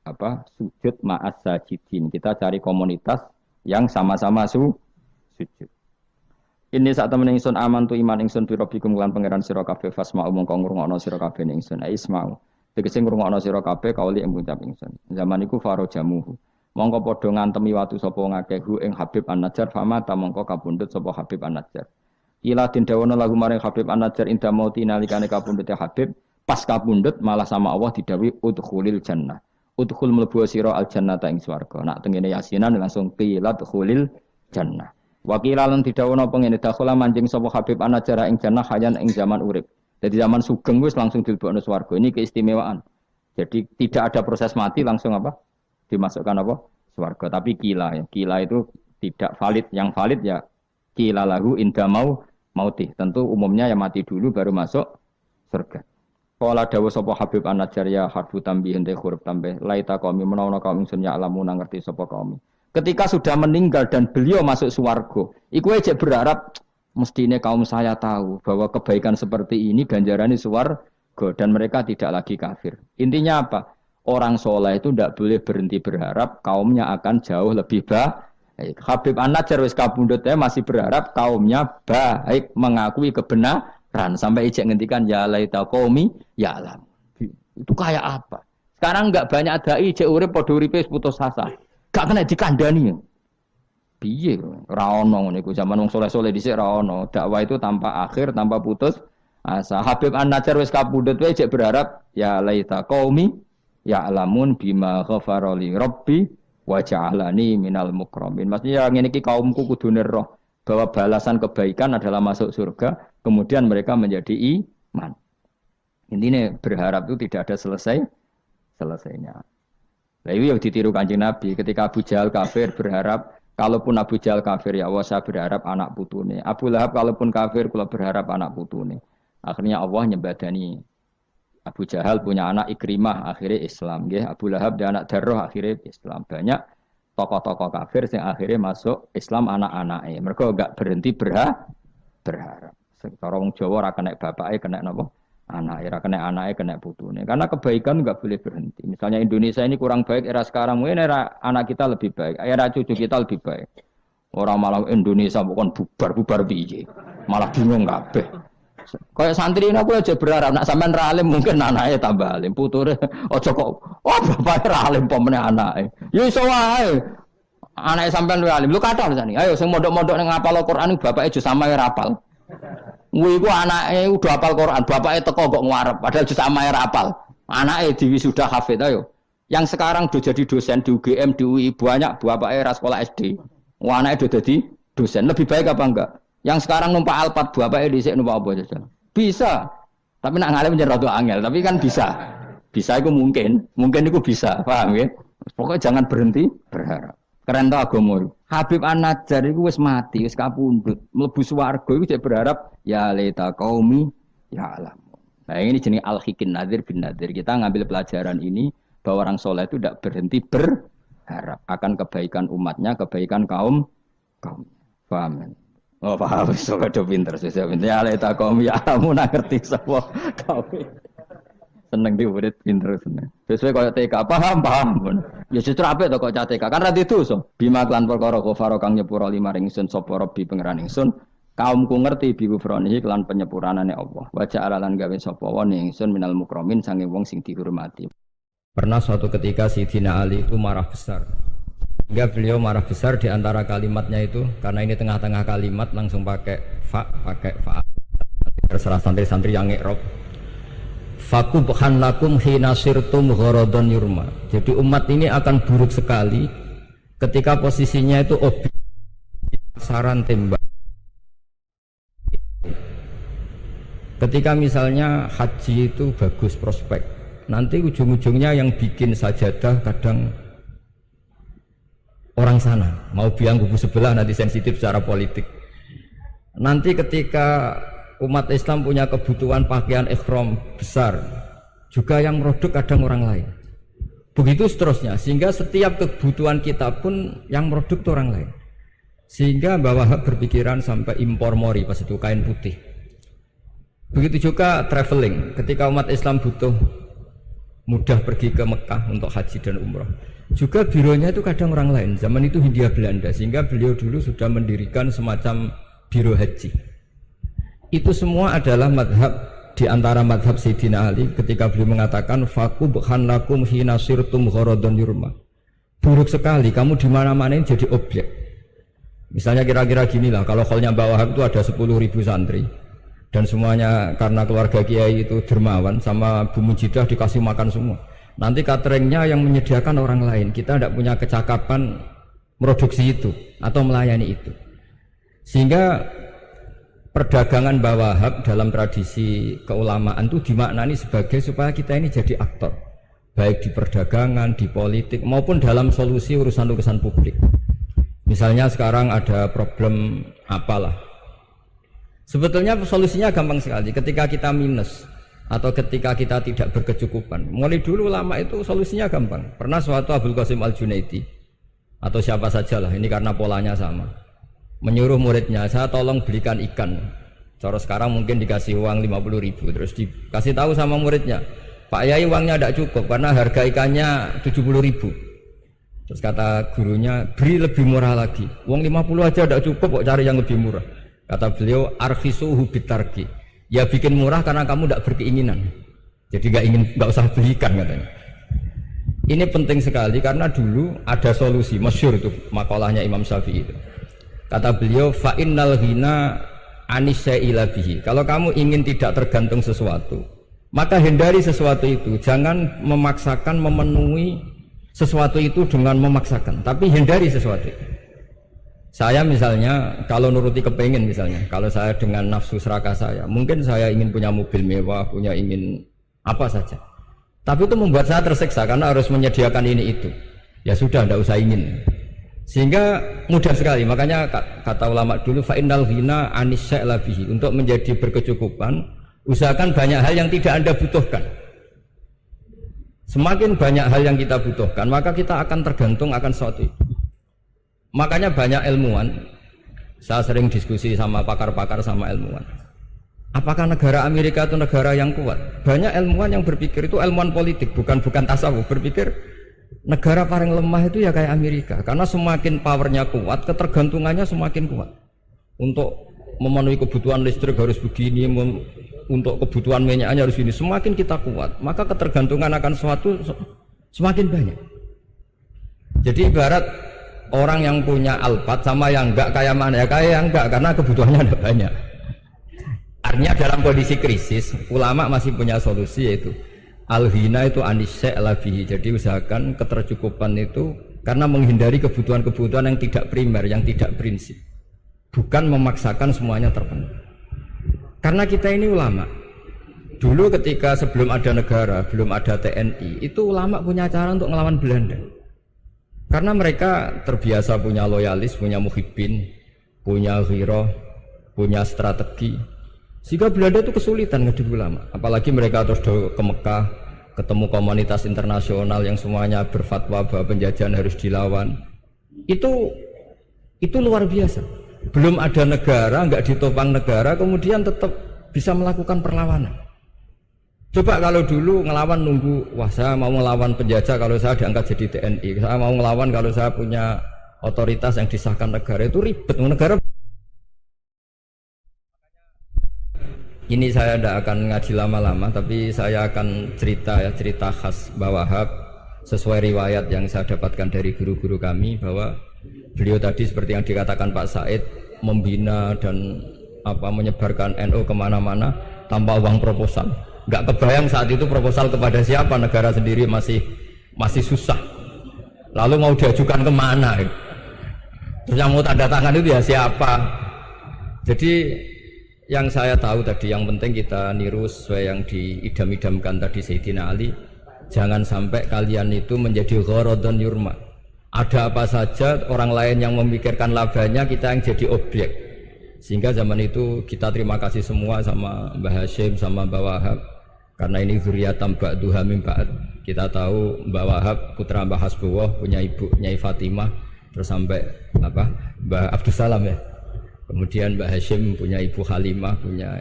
apa? Sujud ma'as sajidin. Kita cari komunitas yang sama-sama sujud. Ini saat temen ingsun aman tu iman ingsun bi rabbikum lan pangeran sira kabeh fasma'u mongko ngrungokno sira kabeh ingsun. Isma'u. Tegese ngrungokno sira kabeh kauli ing ngucap ingsun. Zaman iku farajamuhu. Mongko padha ngantemi watu sapa ngakehu ing Habib An-Najjar fama ta mongko kapundhut sapa Habib An-Najjar. Ila den dawono lagu maring Habib An-Najjar inda mauti nalikane kapundhute Habib pas kapundhut malah sama Allah didhawuhi udkhulil jannah. Udkhul mlebu sira al jannata ing swarga. Nak tengene Yasinan langsung qilat khulil jannah. Wa qila lan didhawono pengene dakhala manjing sapa Habib An-Najjar ing jannah hayan ing zaman urip. Jadi zaman sugeng wis langsung dilebokno swarga. Ini keistimewaan. Jadi tidak ada proses mati langsung apa? Dimasukkan apa? Swarga. Tapi kila ya. Kila itu tidak valid. Yang valid ya kila lahu inda mautih. Tentu umumnya yang mati dulu baru masuk surga. Qala dawu sapa Habib An-Najjar ya harfu tambihin te huruf tambah laita qaumi menawa kaum ingsun ya alamu ngerti sapa kaum. Ketika sudah meninggal dan beliau masuk swarga, iku aja berharap mestine kaum saya tahu bahwa kebaikan seperti ini ganjarannya swarga dan mereka tidak lagi kafir. Intinya apa? Orang soleh itu tidak boleh berhenti berharap kaumnya akan jauh lebih baik. Habib An-Najjar wis kabundutnya masih berharap kaumnya baik mengakui kebenaran sampai ijek ngendikan ya laita qaumi ya alam. Itu kayak apa? Sekarang enggak banyak dai ijek urip padha uripe putus asa. Gak kena dikandani. Piye ora ono ngene iku zaman wong soleh-soleh dhisik ora ono. Dakwah itu tanpa akhir, tanpa putus asa. Habib An-Najjar wis kabundut wae ijek berharap ya laita qaumi ya alamun bima ghafara li rabbi wa ja'alani minal mukramin. Maksudnya ngene iki kaumku kudu roh bahwa balasan kebaikan adalah masuk surga, kemudian mereka menjadi iman. Intinya berharap itu tidak ada selesainya. Nah, itu yang ditiru Kanjeng Nabi ketika Abu Jahal kafir berharap kalaupun Abu Jahal kafir ya Allah saya berharap anak putune. Abu Lahab kalaupun kafir kula berharap anak putune. Akhirnya Allah nyebadani Abu Jahal punya anak Ikrimah akhirnya Islam, ya. Abu Lahab dan anak Darroh akhirnya Islam. Banyak tokoh-tokoh kafir yang akhirnya masuk Islam anak-anaknya. Mereka enggak berhenti berharap. Sekarang Jawa ora kena bapaknya kena napa? Anaknya, ora kena anaknya kena putune. Karena kebaikan enggak boleh berhenti. Misalnya Indonesia ini kurang baik era sekarang, mungkin era anak kita lebih baik, era cucu kita lebih baik. Orang malah Indonesia bukan bubar piye. Malah bingung kabeh. Kayak santri ini aku aja berharap nak sampean ra alim mungkin anaknya tambah alim puture aja kok bapaknya ra alim pomene anake ya iso wae anake sampean luwih alim lu kathah lho ayo sing mondok-mondok ning ngapal Al-Qur'an bapake aja samae rapal kuwi ku anake udah hafal Qur'an bapake teko kok ngarep padahal aja samae rapal anake diwisuda hafid ayo yang sekarang udah jadi dosen di UGM di UI banyak bapake ra sekolah SD anake udah jadi dosen lebih baik apa enggak? Yang sekarang numpak Alphard bapaknya dhisik numpak apa saja. Bisa. Tapi nak ngalim jeneng rada angel, tapi kan bisa. Bisa itu mungkin itu bisa, paham ya? Pokoknya jangan berhenti berharap. Keren tau agama. Habib An-Najjar iku wis mati, wis kapundhut, mlebu swarga iku cek berharap ya laita qaumi alam. Nah ini jenis al-hikin nadir bin nadir. Kita ngambil pelajaran ini bahwa orang soleh itu tidak berhenti berharap akan kebaikan umatnya, kebaikan kaum. Paham? Oh paham, so kado pinter. Saya pinter. Aleta kaum ya kamu nak ngerti semua kaum. Seneng diurit pinter seneng. Sesuai kaya TK paham. Ya justru apa itu kok TK? Kan ra itu so. Bima klan perkara kufaro kang nyepuro lima ringsun sapa Rabbi pangeran ingsun. Kaumku ngerti bi kufronihi kelan penyepuranane Allah. Wa ja'alalan gawe sapa wong ingsun minal mukramin sange wong sing dihormati. Pernah suatu ketika Sayyidina Ali itu marah besar. Hingga beliau marah besar di antara kalimatnya itu karena ini tengah-tengah kalimat langsung pakai fa. Terserah santri-santri yang iqrab. Fakubhan lakum hina sirtum gharadun yurma. Jadi umat ini akan buruk sekali ketika posisinya itu objek saran tembak. Ketika misalnya haji itu bagus prospek, nanti ujung-ujungnya yang bikin sajadah kadang orang sana, mau biang kubu sebelah nanti sensitif secara politik. Nanti ketika umat Islam punya kebutuhan pakaian ihram besar, juga yang produk kadang orang lain. Begitu seterusnya, sehingga setiap kebutuhan kita pun yang produk itu orang lain. Sehingga Mbah Wahab berpikiran sampai impor mori pas itu kain putih. Begitu juga traveling, ketika umat Islam butuh mudah pergi ke Mekah untuk haji dan umroh, juga bironya itu kadang orang lain. Zaman itu Hindia Belanda, sehingga beliau dulu sudah mendirikan semacam biro haji. Itu semua adalah madhab di antara madhab Sayyidina Ali ketika beliau mengatakan fakubhan lakum hina sirtum gharadun yurma. Buruk sekali kamu di mana-mana ini jadi objek. Misalnya kira-kira ginilah, kalau hallnya Mbah Wahab itu ada 10.000 santri dan semuanya karena keluarga kiai itu dermawan sama Bu Mujidah dikasih makan semua. Nanti cateringnya yang menyediakan orang lain, kita tidak punya kecakapan produksi itu atau melayani itu. Sehingga perdagangan Mbah Wahab dalam tradisi keulamaan itu dimaknani sebagai supaya kita ini jadi aktor, baik di perdagangan, di politik maupun dalam solusi urusan-urusan publik. Misalnya sekarang ada problem apalah, sebetulnya solusinya gampang sekali. Ketika kita minus atau ketika kita tidak berkecukupan, mulai dulu lama itu solusinya gampang. Pernah suatu Abdul Qasim Al-Junaidi atau siapa sajalah, ini karena polanya sama, menyuruh muridnya, saya tolong belikan ikan. Cara sekarang mungkin dikasih uang 50.000, terus dikasih tahu sama muridnya, Pak Yai uangnya tidak cukup karena harga ikannya 70.000. Terus kata gurunya, beri lebih murah lagi, uang 50 aja tidak cukup kok, cari yang lebih murah. Kata beliau, arkhisuhu bitarki, ya bikin murah karena kamu tidak berkeinginan, jadi nggak usah belikan katanya. Ini penting sekali karena dulu ada solusi masyhur itu makalahnya Imam Syafi'i itu. Kata beliau, fa innal ghina anisyaila bihi. Kalau kamu ingin tidak tergantung sesuatu, maka hindari sesuatu itu. Jangan memaksakan memenuhi sesuatu itu dengan memaksakan, tapi hindari sesuatu itu. Saya misalnya kalau nuruti kepengin, misalnya kalau saya dengan nafsu serakah saya, mungkin saya ingin punya mobil mewah, punya ingin apa saja, tapi itu membuat saya tersiksa karena harus menyediakan ini itu. Ya sudah, tidak usah ingin. Sehingga mudah sekali. Makanya kata ulama dulu, fa innal ghina anisyaila bihi. Untuk menjadi berkecukupan, usahakan banyak hal yang tidak Anda butuhkan. Semakin banyak hal yang kita butuhkan, maka kita akan tergantung akan sesuatu. Makanya banyak ilmuwan, saya sering diskusi sama pakar-pakar sama ilmuwan, apakah negara Amerika itu negara yang kuat? Banyak ilmuwan yang berpikir, itu ilmuwan politik, bukan tasawuf, berpikir negara paling lemah itu ya kayak Amerika, karena semakin powernya kuat, ketergantungannya semakin kuat. Untuk memenuhi kebutuhan listrik harus begini, untuk kebutuhan minyaknya harus ini. Semakin kita kuat, maka ketergantungan akan sesuatu semakin banyak. Jadi ibarat orang yang punya Alphard sama yang enggak, kayak mana ya? Kayak yang enggak, karena kebutuhannya ada banyak. Artinya dalam kondisi krisis, ulama masih punya solusi, yaitu al-ghina itu anisyaila bihi. Jadi usahakan ketercukupan itu karena menghindari kebutuhan-kebutuhan yang tidak primer, yang tidak prinsip, bukan memaksakan semuanya terpenuhi. Karena kita ini ulama. Dulu ketika sebelum ada negara, belum ada TNI, itu ulama punya cara untuk ngelawan Belanda. Karena mereka terbiasa punya loyalis, punya muhibbin, punya ghirah, punya strategi. Sehingga Belanda itu kesulitan ngedidik ulama. Apalagi mereka terus ke Mekah, ketemu komunitas internasional yang semuanya berfatwa bahwa penjajahan harus dilawan. Itu luar biasa. Belum ada negara, nggak ditopang negara, kemudian tetap bisa melakukan perlawanan. Coba kalau dulu ngelawan nunggu, wah saya mau ngelawan penjajah kalau saya diangkat jadi TNI, saya mau ngelawan kalau saya punya otoritas yang disahkan negara, itu ribet. Negara ini saya tidak akan ngaji lama-lama, tapi saya akan cerita khas Mbah Wahab sesuai riwayat yang saya dapatkan dari guru-guru kami, bahwa beliau tadi seperti yang dikatakan Pak Said, membina dan menyebarkan NU kemana-mana tanpa uang proposal. Nggak kebayang saat itu proposal kepada siapa, negara sendiri masih susah. Lalu mau diajukan kemana? Terus yang mau tanda tangan itu ya siapa? Jadi yang saya tahu tadi, yang penting kita niru sesuai yang diidam-idamkan tadi Sayyidina Ali. Jangan sampai kalian itu menjadi gharadun yurma. Ada apa saja orang lain yang memikirkan labanya, kita yang jadi objek. Sehingga zaman itu kita terima kasih semua sama Mbah Hashim, sama Mbah Wahab, karena ini zuriyatam ba'duha min ba'd. Kita tahu Mbah Wahab putra Mbah Hasbullah, punya ibu Nyai Fatimah, terus sampai Mbah Abdus Salam ya. Kemudian Mbah Hashim punya ibu Halimah, punya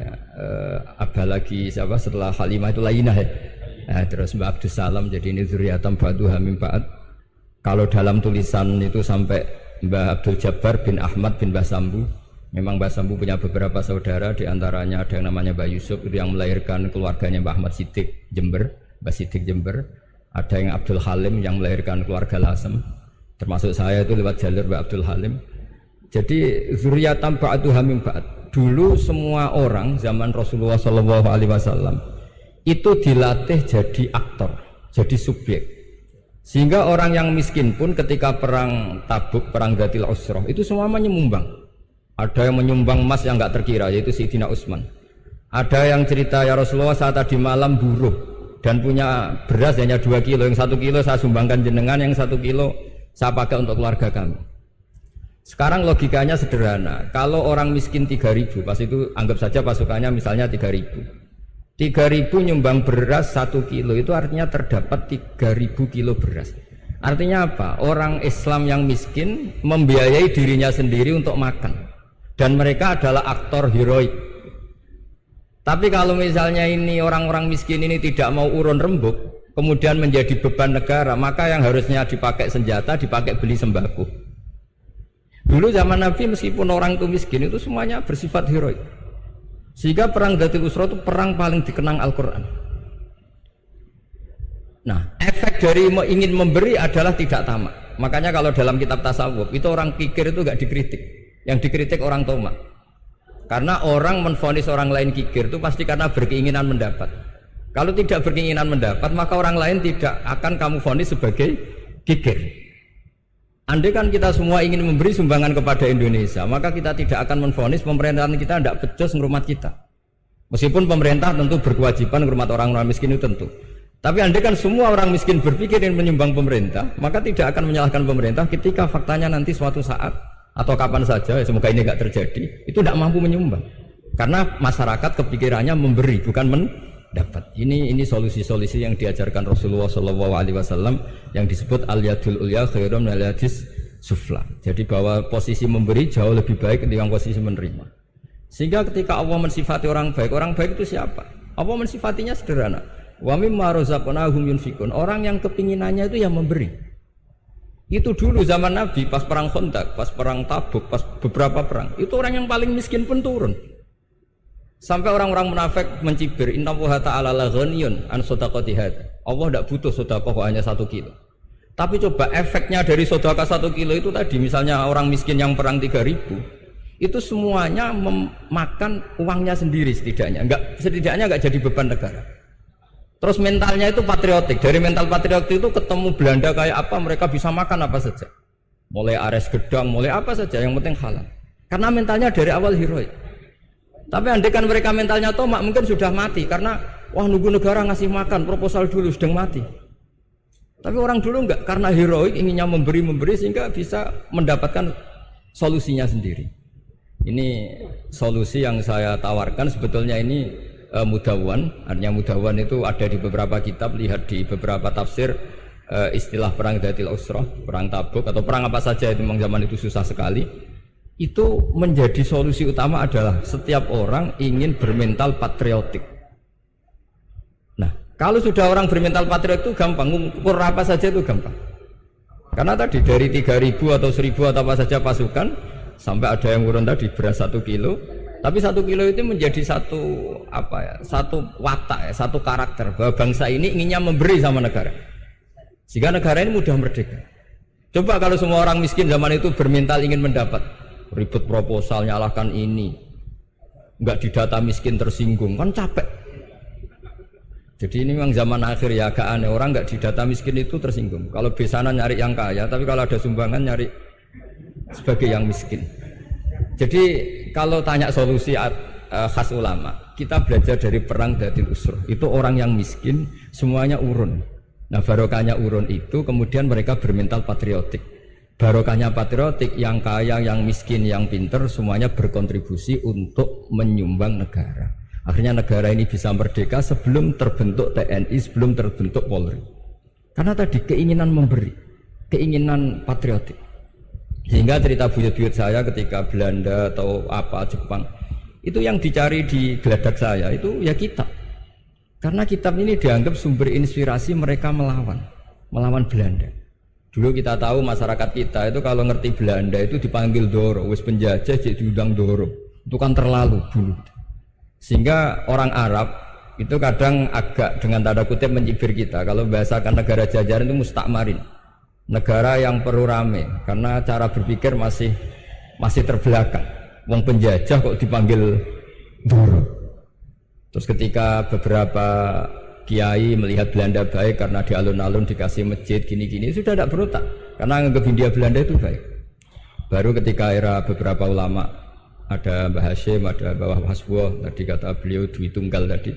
lagi siapa setelah Halimah itu Lainah ya. Nah, terus Mbah Abdus Salam, jadi ini zuriyatam ba'duha min ba'd. Kalau dalam tulisan itu sampai Mbah Abdul Jabbar bin Ahmad bin Mbah Sambu. Memang Mbah Sambu punya beberapa saudara, diantaranya ada yang namanya Mbah Yusuf, itu yang melahirkan keluarganya Mbah Ahmad Siddiq Jember, Mbah Siddiq Jember. Ada yang Abdul Halim yang melahirkan keluarga Lasem, termasuk saya itu lewat jalur Mbah Abdul Halim. Jadi zuriyatam ba'duha min ba'd. Dulu semua orang zaman Rasulullah SAW itu dilatih jadi aktor, jadi subjek. Sehingga orang yang miskin pun ketika perang Tabuk, perang Dzatil Usrah, itu semua menyumbang. Ada yang menyumbang emas yang nggak terkira, yaitu Sayyidina Utsman. Ada yang cerita, ya Rasulullah saat tadi malam buruh dan punya beras hanya 2 kilo, yang 1 kilo saya sumbangkan jenengan, yang 1 kilo saya pakai untuk keluarga kami. Sekarang logikanya sederhana, kalau orang miskin 3.000, pas itu anggap saja pasukannya misalnya 3.000. 3.000 nyumbang beras 1 kilo, itu artinya terdapat 3.000 kilo beras. Artinya apa? Orang Islam yang miskin membiayai dirinya sendiri untuk makan. Dan mereka adalah aktor heroik. Tapi kalau misalnya ini orang-orang miskin ini tidak mau urun rembuk, kemudian menjadi beban negara, maka yang harusnya dipakai senjata, dipakai beli sembako. Dulu zaman Nabi meskipun orang itu miskin, itu semuanya bersifat heroik. Sehingga perang Dzatil Usrah itu perang paling dikenang Al-Quran. Nah, efek dari ingin memberi adalah tidak tamak. Makanya kalau dalam kitab tasawuf itu orang kikir itu gak dikritik, yang dikritik orang tomak. Karena orang menvonis orang lain kikir itu pasti karena berkeinginan mendapat. Kalau tidak berkeinginan mendapat, maka orang lain tidak akan kamu vonis sebagai kikir. Andai kan kita semua ingin memberi sumbangan kepada Indonesia, maka kita tidak akan menvonis pemerintahan kita tidak becus ngurmat kita. Meskipun pemerintah tentu berkewajiban ngurmat orang-orang miskin itu tentu. Tapi andai kan semua orang miskin berpikir ingin menyumbang pemerintah, maka tidak akan menyalahkan pemerintah ketika faktanya nanti suatu saat atau kapan saja, semoga ini tidak terjadi, itu tidak mampu menyumbang. Karena masyarakat kepikirannya memberi, bukan mendapat. Ini solusi-solusi yang diajarkan Rasulullah SAW yang disebut al-yadul ulya khairun minal yadis sufla. Jadi bahwa posisi memberi jauh lebih baik ketimbang posisi menerima. Sehingga ketika Allah mensifati orang baik itu siapa? Allah mensifatinya sederhana. Wa mimma razaqnahum yunfikun. Orang yang kepinginannya itu yang memberi. Itu dulu zaman Nabi pas perang Khandaq, pas perang Tabuk, pas beberapa perang, itu orang yang paling miskin pun turun. Sampai orang-orang munafik mencibir, innallaha ta'ala la ghaniyun an shadaqati hadza. Allah tidak butuh sedekah hanya 1 kilo. Tapi coba efeknya dari sedekah 1 kilo itu tadi, misalnya orang miskin yang perang 3.000, itu semuanya memakan uangnya sendiri setidaknya enggak jadi beban negara. Terus mentalnya itu patriotik. Dari mental patriotik itu ketemu Belanda kayak apa, mereka bisa makan apa saja. Mulai ares gedang, mulai apa saja, yang penting halal. Karena mentalnya dari awal heroik. Tapi andai kan mereka mentalnya tomak, mungkin sudah mati karena wah nunggu negara ngasih makan, proposal dulu sudah mati. Tapi orang dulu enggak, karena heroik inginnya memberi sehingga bisa mendapatkan solusinya sendiri. Ini solusi yang saya tawarkan sebetulnya ini mudawwan. Artinya mudawwan itu ada di beberapa kitab, lihat di beberapa tafsir istilah perang Dhatil Usrah, perang Tabuk atau perang apa saja itu memang zaman itu susah sekali. Itu menjadi solusi utama adalah setiap orang ingin bermental patriotik. Nah, kalau sudah orang bermental patriotik itu gampang, ukur apa saja itu gampang. Karena tadi dari 3.000 atau 1.000 atau apa saja pasukan sampai ada yang urun tadi beras 1 kilo, tapi 1 kilo itu menjadi satu apa ya, satu watak ya, satu karakter bahwa bangsa ini inginnya memberi sama negara, sehingga negara ini mudah merdeka. Coba kalau semua orang miskin zaman itu bermental ingin mendapat, ribut proposal, nyalahkan ini, nggak didata miskin tersinggung, kan capek. Jadi ini memang zaman akhir ya, agak aneh, orang nggak didata miskin itu tersinggung. Kalau besanan nyari yang kaya, tapi kalau ada sumbangan nyari sebagai yang miskin. Jadi kalau tanya solusi khas ulama, kita belajar dari perang Dhatil Usrah. Itu orang yang miskin semuanya urun. Nah, barokahnya urun itu kemudian mereka bermental patriotik. Barokahnya patriotik, yang kaya, yang miskin, yang pinter semuanya berkontribusi untuk menyumbang negara. Akhirnya negara ini bisa merdeka sebelum terbentuk TNI, sebelum terbentuk Polri. Karena tadi keinginan memberi, keinginan patriotik. Sehingga cerita buyut-buyut saya ketika Belanda atau apa Jepang, itu yang dicari di geladak saya itu ya kitab. Karena kitab ini dianggap sumber inspirasi mereka melawan Belanda. Dulu kita tahu masyarakat kita itu kalau ngerti Belanda itu dipanggil Doro, wis penjajah jadi diundang Doro. Itu kan terlalu dulu. Sehingga orang Arab itu kadang agak dengan tanda kutip mencibir kita kalau bahasakan negara jajahan itu mustakmarin, negara yang perlu rame karena cara berpikir masih terbelakang. Wong penjajah kok dipanggil Doro. Terus ketika beberapa kiai melihat Belanda baik karena di alun-alun dikasih masjid gini-gini, sudah tidak berotak karena anggap Hindia Belanda itu baik. Baru ketika era beberapa ulama, ada Mbah Hashim, ada Mbah Hasbuh, tadi kata beliau Dwi Tunggal tadi,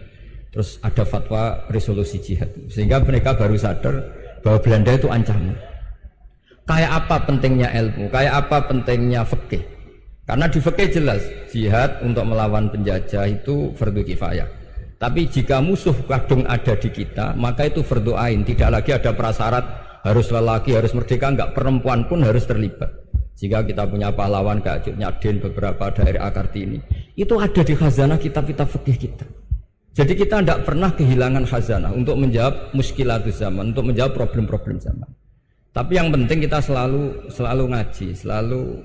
terus ada fatwa resolusi jihad, sehingga mereka baru sadar bahwa Belanda itu ancaman. Kayak apa pentingnya ilmu, kayak apa pentingnya fikih. Karena di fikih jelas jihad untuk melawan penjajah itu fardu kifayah. Tapi jika musuh kadung ada di kita, maka itu fardu ain. Tidak lagi ada prasyarat harus lelaki, harus merdeka, enggak, perempuan pun harus terlibat. Jika kita punya pahlawan kayak Nyadin, beberapa daerah Kartini, itu ada di khazanah kitab-kitab fikih kita. Jadi kita tidak pernah kehilangan khazanah untuk menjawab muskilatus zaman, untuk menjawab problem-problem zaman. Tapi yang penting kita selalu ngaji, selalu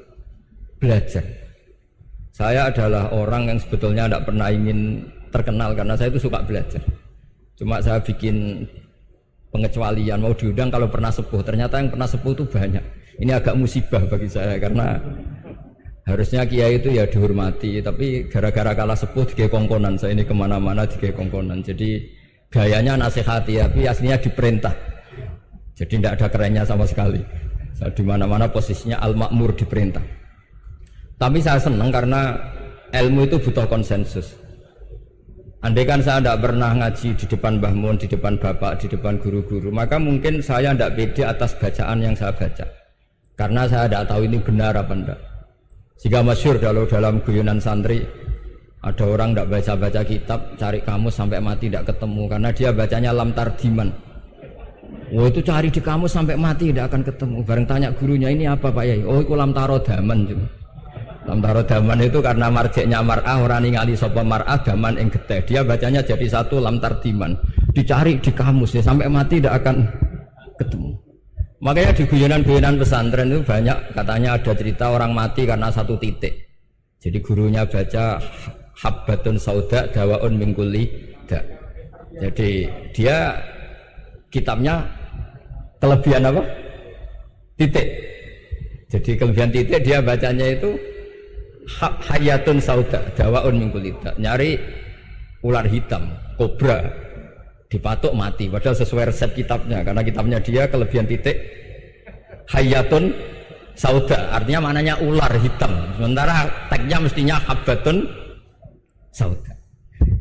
belajar. Saya adalah orang yang sebetulnya tidak pernah ingin terkenal karena saya itu suka belajar. Cuma saya bikin pengecualian, mau diundang kalau pernah sepuh. Ternyata yang pernah sepuh itu banyak. Ini agak musibah bagi saya karena harusnya kiai itu ya dihormati, tapi gara-gara kalah sepuh digawe kongkonan. Saya ini kemana-mana digawe kongkonan. Jadi gayanya nasihati, tapi aslinya diperintah. Jadi tidak ada kerennya sama sekali. Saya di mana-mana posisinya al-ma'mur, diperintah. Tapi saya senang karena ilmu itu butuh konsensus. Andai kan saya tidak pernah ngaji di depan Mbah Mun, di depan bapak, di depan guru-guru, maka mungkin saya tidak pede atas bacaan yang saya baca. Karena saya tidak tahu ini benar apa enggak. Jika masyhur kalau dalam guyonan santri, ada orang tidak baca-baca kitab, cari kamus sampai mati tidak ketemu, karena dia bacanya lam tardiman. Oh itu cari di kamus sampai mati tidak akan ketemu. Bareng tanya gurunya, ini apa Pak Yai? Oh itu lam tarodaman. Lam tarodaman itu karena marjeknya mar'ah, orang ningali sapa mar'ah daman ing getih. Dia bacanya jadi satu lam tardiman. Dicari di kamus ya sampai mati tidak akan ketemu. Makanya di guyonan-guyonan pesantren itu banyak katanya ada cerita orang mati karena satu titik. Jadi gurunya baca habbatun sauda dawaun min kulli da. Jadi dia kitabnya kelebihan apa? Titik. Jadi kelebihan titik dia bacanya itu hayatun sauda dawaun min kulli da. Nyari ular hitam, kobra, dipatuk mati. Padahal sesuai resep kitabnya, karena kitabnya dia kelebihan titik hayatun sauda, artinya maknanya ular hitam. Sementara tagnya mestinya habbatun sauda.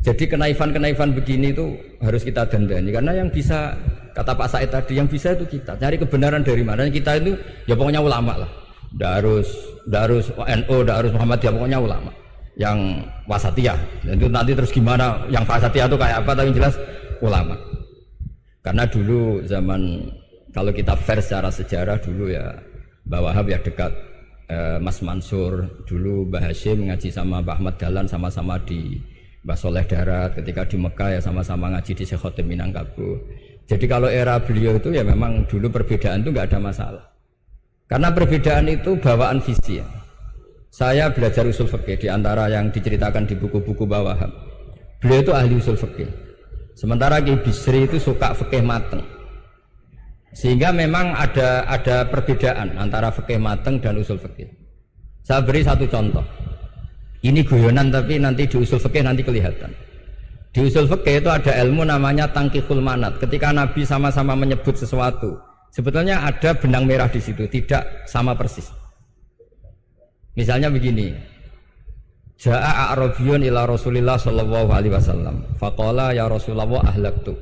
Jadi kenaifan-kenaifan begini itu harus kita dandani, karena yang bisa, kata Pak Said tadi, yang bisa itu kita cari kebenaran dari mana. Kita itu ya pokoknya ulama lah. Ndak harus NU, ndak harus Muhammadiyah, pokoknya ulama yang wasatiyah. Dan itu nanti terus gimana yang wasatiyah itu kayak apa, tapi jelas ulama. Karena dulu zaman, kalau kita fair secara sejarah dulu ya Mbah Wahab ya dekat Mas Mansur, dulu Mbah Hashim ngaji sama Mbah Ahmad Dahlan sama-sama di Mbah Soleh Darat, ketika di Mekah ya sama-sama ngaji di Syekh Khotim Minangkabau. Jadi kalau era beliau itu ya memang dulu perbedaan itu nggak ada masalah. Karena perbedaan itu bawaan visi ya. Saya belajar usul fikih di antara yang diceritakan di buku-buku Mbah Wahab. Beliau itu ahli usul fikih. Sementara Ki Bisri itu suka fikih mateng. Sehingga memang ada perbedaan antara fikih mateng dan usul fikih. Saya beri satu contoh. Ini guyonan tapi nanti di usul fikih nanti kelihatan. Di usul fikih itu ada ilmu namanya tangkihul manat. Ketika Nabi sama-sama menyebut sesuatu, sebetulnya ada benang merah di situ, tidak sama persis. Misalnya begini, Ja'a A'rabiyun ila Rasulillah sallallahu alaihi wasallam, faqala ya Rasulullah ahlaktu.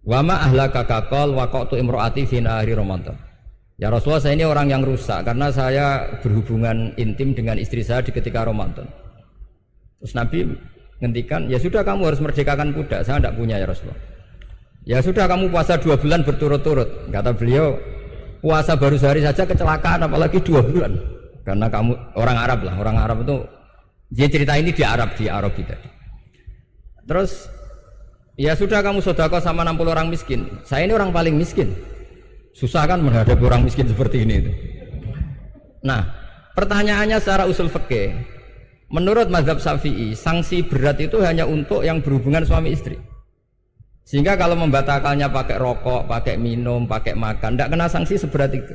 Wa ma ahlakaka qal waqatu imraati fi nahari Ramadan. Ya Rasulullah, saya ini orang yang rusak karena saya berhubungan intim dengan istri saya di ketika Ramadan. Terus Nabi ngendikan, ya sudah kamu harus merdekakan budak, saya tidak punya ya Rasulullah. Ya sudah kamu puasa 2 bulan berturut-turut. Kata beliau, puasa baru sehari saja kecelakaan apalagi 2 bulan. Karena kamu orang Arab lah, orang Arab itu dia cerita ini di Arab tadi. Terus ya sudah kamu sedekah sama 60 orang miskin. Saya ini orang paling miskin. Susah kan menghadapi orang miskin seperti ini itu. Nah, pertanyaannya secara usul fikih, menurut mazhab Syafi'i, sanksi berat itu hanya untuk yang berhubungan suami istri. Sehingga kalau membatalkannya pakai rokok, pakai minum, pakai makan, tidak kena sanksi seberat itu.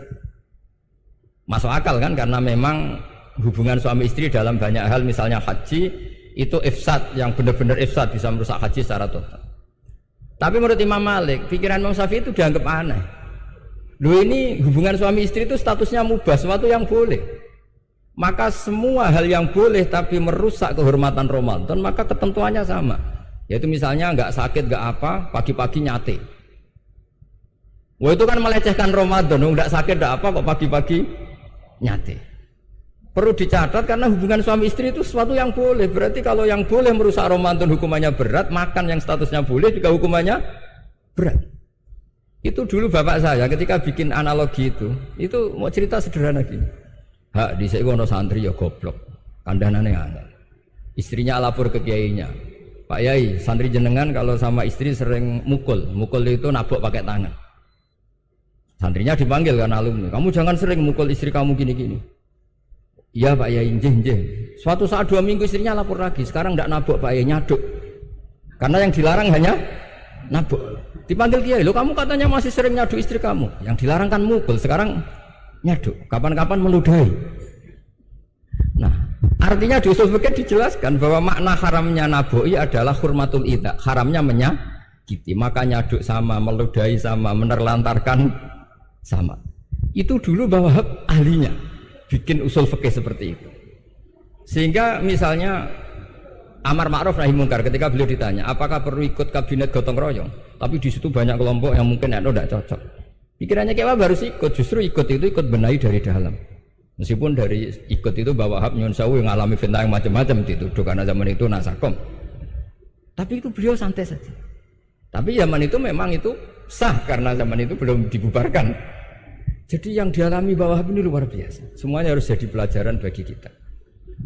Masuk akal kan, karena memang hubungan suami istri dalam banyak hal, misalnya haji, itu ifsad, yang benar-benar ifsad, bisa merusak haji secara total. Tapi menurut Imam Malik, pikiran Imam Syafi'i itu dianggap aneh. Loh, ini hubungan suami istri itu statusnya mubah, sesuatu yang boleh. Maka semua hal yang boleh tapi merusak kehormatan Ramadan, maka ketentuannya sama. Yaitu misalnya nggak sakit, nggak apa, pagi-pagi nyate. Wah, itu kan melecehkan Ramadan, nggak sakit, nggak apa, kok pagi-pagi nyate. Perlu dicatat karena hubungan suami istri itu sesuatu yang boleh. Berarti kalau yang boleh merusak Ramadan hukumannya berat, makan yang statusnya boleh juga hukumannya berat. Itu dulu bapak saya ketika bikin analogi itu mau cerita sederhana gini. Hak di sini ono santri ya goblok, kandhanane angel. Istrinya lapor ke kiainya, Pak Yai, santri jenengan kalau sama istri sering mukul itu nabok pakai tangan. Santrinya dipanggil kan alumni, kamu jangan sering mukul istri kamu gini-gini. Iya Pak Yai, njeh. Suatu saat 2 minggu istrinya lapor lagi, sekarang tidak nabok Pak Yai, nyaduk. Karena yang dilarang hanya nabok. Dipanggil kiai, lo kamu katanya masih sering nyaduk istri kamu. Yang dilarang kan mukul, sekarang nyaduk. Kapan-kapan meludahi. Nah, artinya di usul fikih dijelaskan bahwa makna haramnya naboi adalah hurmatul idza, haramnya menyakiti. Maka nyaduk sama, meludahi sama, menerlantarkan sama. Itu dulu bahwa ahlinya bikin usul fikih seperti itu. Sehingga misalnya amar ma'ruf nahi mungkar, ketika beliau ditanya apakah perlu ikut kabinet gotong royong, tapi di situ banyak kelompok yang mungkin tidak cocok. Pikirannya kayak apa harus ikut, justru ikut benahi dari dalam. Meskipun dari ikut itu bahwa Wahab nyun sewu yang ngalami fitnah yang macam-macam dituduh karena zaman itu nasakom. Tapi itu beliau santai saja. Tapi zaman itu memang itu sah karena zaman itu belum dibubarkan. Jadi yang dialami Wahab ini luar biasa. Semuanya harus jadi pelajaran bagi kita.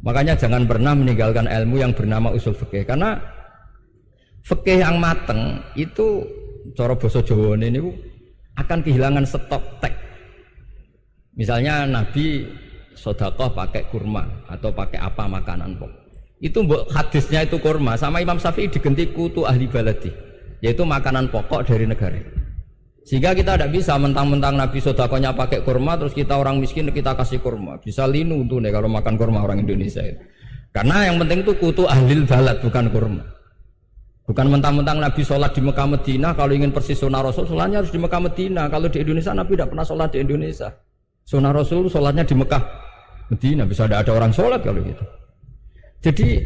Makanya jangan pernah meninggalkan ilmu yang bernama usul fikih, karena fikih yang mateng itu cara basa Jawa ini akan kehilangan stok teks. Misalnya Nabi sedekah pakai kurma atau pakai apa makanan pokok. Itu hadisnya itu kurma, sama Imam Syafi'i digenti kutu ahli baladi, yaitu makanan pokok dari negara. Sehingga kita tidak bisa mentang-mentang Nabi sedekahnya pakai kurma terus kita orang miskin kita kasih kurma. Bisa linu tuh nih kalau makan kurma orang Indonesia itu. Karena yang penting itu kutu ahlil balad, bukan kurma. Bukan mentang-mentang Nabi sholat di Mekah Medina, kalau ingin persis sunnah Rasul sholatnya harus di Mekah Medina. Kalau di Indonesia Nabi tidak pernah sholat di Indonesia. Sunnah Rasul sholatnya di Mekah Medina, bisa ada orang sholat kalau gitu. Jadi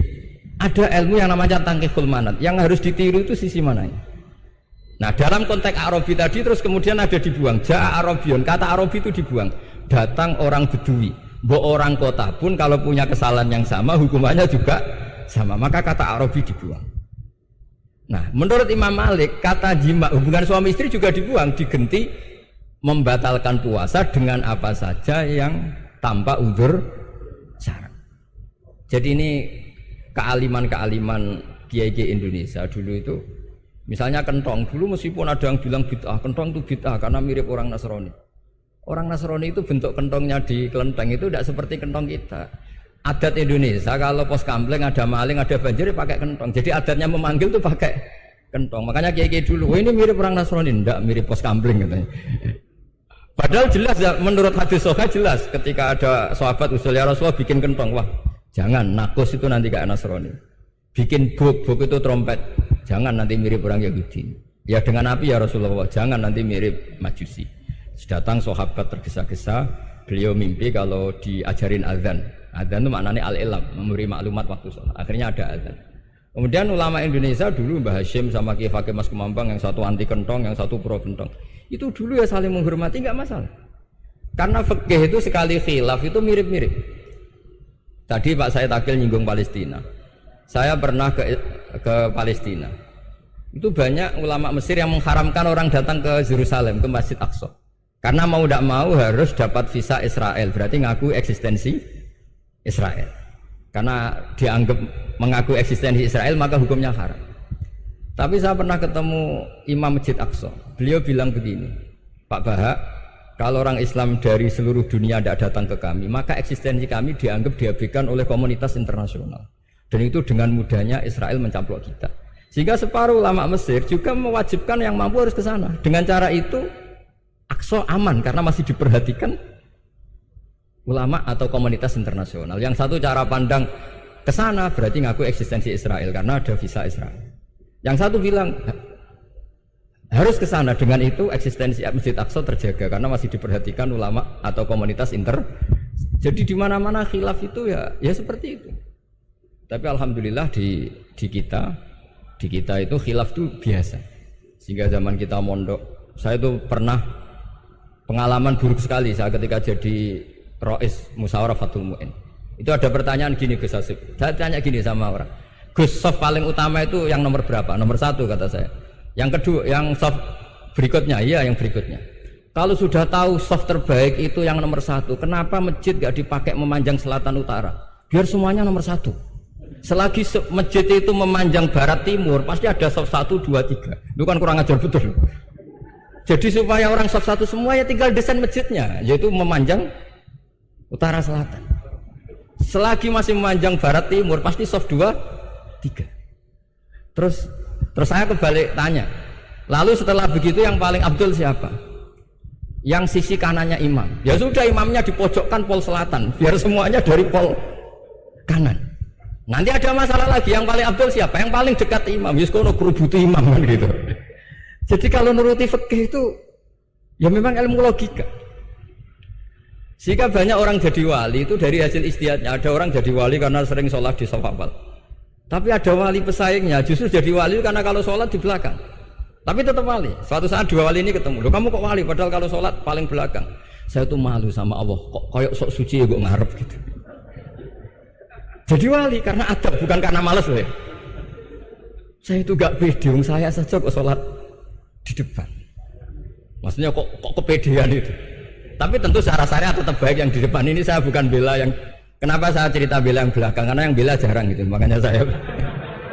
ada ilmu yang namanya tangkihul manat, yang harus ditiru itu sisi mananya. Nah dalam konteks Arabi tadi terus kemudian ada dibuang. Ja'a Arabiyun, kata Arabi itu dibuang. Datang orang Bedui. Mbok orang kota pun kalau punya kesalahan yang sama hukumannya juga sama. Maka kata Arabi dibuang. Nah, menurut Imam Malik kata jima hubungan suami istri juga dibuang, digenti membatalkan puasa dengan apa saja yang tanpa udzur syarat. Jadi ini kealiman kiai-kiai Indonesia dulu itu, misalnya kentong dulu meskipun ada yang bilang bid'ah, kentong itu bid'ah karena mirip orang Nasrani. Orang Nasrani itu bentuk kentongnya di kelenteng itu tidak seperti kentong kita. Adat Indonesia kalau pos kampleng ada maling, ada banjir pakai kentong. Jadi adatnya memanggil tuh pakai kentong. Makanya kiai-kiai dulu, ini mirip orang Nasrani, enggak mirip pos kampleng katanya. Padahal jelas ya, menurut hadis sahih jelas ketika ada sahabat usul ya Rasulullah bikin kentong, wah jangan nakus itu nanti kayak Nasrani. Bikin buk itu trompet, jangan nanti mirip orang Yahudi. Ya dengan api ya Rasulullah, jangan nanti mirip Majusi. Datang sahabat tergesa-gesa, beliau mimpi kalau diajarin azan. Azan itu maknanya al-ilam, memberi maklumat waktu sholat. Akhirnya ada azan. Kemudian ulama Indonesia dulu Mbah Hashim sama Kiai Fakih Mas Kemambang, yang satu anti kentong, yang satu pro kentong. Itu dulu ya saling menghormati, nggak masalah. Karena fikih itu sekali khilaf itu mirip-mirip. Tadi Pak Said Akil nyinggung Palestina. Saya pernah ke Palestina. Itu banyak ulama Mesir yang mengharamkan orang datang ke Yerusalem, ke Masjid Aqsa. Karena mau tidak mau harus dapat visa Israel, berarti ngaku eksistensi Israel. Karena dianggap mengaku eksistensi Israel maka hukumnya haram. Tapi saya pernah ketemu Imam Masjid Aqsa. Beliau bilang begini, Pak Bahak, kalau orang Islam dari seluruh dunia tidak datang ke kami, maka eksistensi kami dianggap diabaikan oleh komunitas internasional. Dan itu dengan mudahnya Israel mencaplok kita. Sehingga separuh ulama Mesir juga mewajibkan yang mampu harus ke sana. Dengan cara itu Aqsa aman karena masih diperhatikan ulama atau komunitas internasional. Yang satu cara pandang ke sana berarti ngaku eksistensi Israel karena ada visa Israel. Yang satu bilang harus ke sana, dengan itu eksistensi Masjid Aqsa terjaga karena masih diperhatikan ulama atau komunitas Jadi di mana-mana khilaf itu ya seperti itu. Tapi alhamdulillah di kita itu khilaf itu biasa. Sehingga zaman kita mondok, saya itu pernah pengalaman buruk sekali saya ketika jadi Rois Musyawarah Fathul Mu'in. Itu ada pertanyaan gini Gus Hasib. Saya tanya gini sama orang, Gus, soft paling utama itu yang nomor berapa? Nomor 1 kata saya. Yang kedua, yang soft berikutnya, iya yang berikutnya. Kalau sudah tahu soft terbaik itu yang nomor 1, kenapa masjid gak dipakai memanjang selatan utara? Biar semuanya nomor 1. Selagi masjid itu memanjang barat timur, pasti ada soft 1, 2, 3. Itu kan kurang ajar betul. Jadi supaya orang soft 1 semua ya tinggal desain masjidnya, yaitu memanjang utara selatan. Selagi masih memanjang barat timur, pasti soft 2, 3. Terus saya kebalik tanya, lalu setelah begitu yang paling abdul siapa? Yang sisi kanannya imam. Ya sudah, imamnya dipojokkan pol selatan, biar semuanya dari pol kanan. Nanti ada masalah lagi, yang paling abdul siapa? Yang paling dekat imam. Yuskono kerubuti imam kan gitu. Jadi kalau nuruti fikih itu ya memang ilmu logika. Sehingga banyak orang jadi wali itu dari hasil ijtihadnya. Ada orang jadi wali karena sering sholat di shaf awal. Tapi ada wali pesaingnya justru jadi wali karena kalau sholat di belakang. Tapi tetap wali. Suatu saat dua wali ini ketemu. Loh, kamu kok wali? Padahal kalau sholat paling belakang. Saya tuh malu sama Allah. Kok koyok sok suci ya gue ngarep gitu. Jadi wali karena adab, bukan karena males loh ya. Saya itu gak pede, saya saja kok sholat di depan. Maksudnya kok kepedean itu. Tapi tentu secara syariat tetap baik yang di depan. Ini saya bukan bela yang, kenapa saya cerita bela yang belakang, karena yang bela jarang gitu, makanya saya.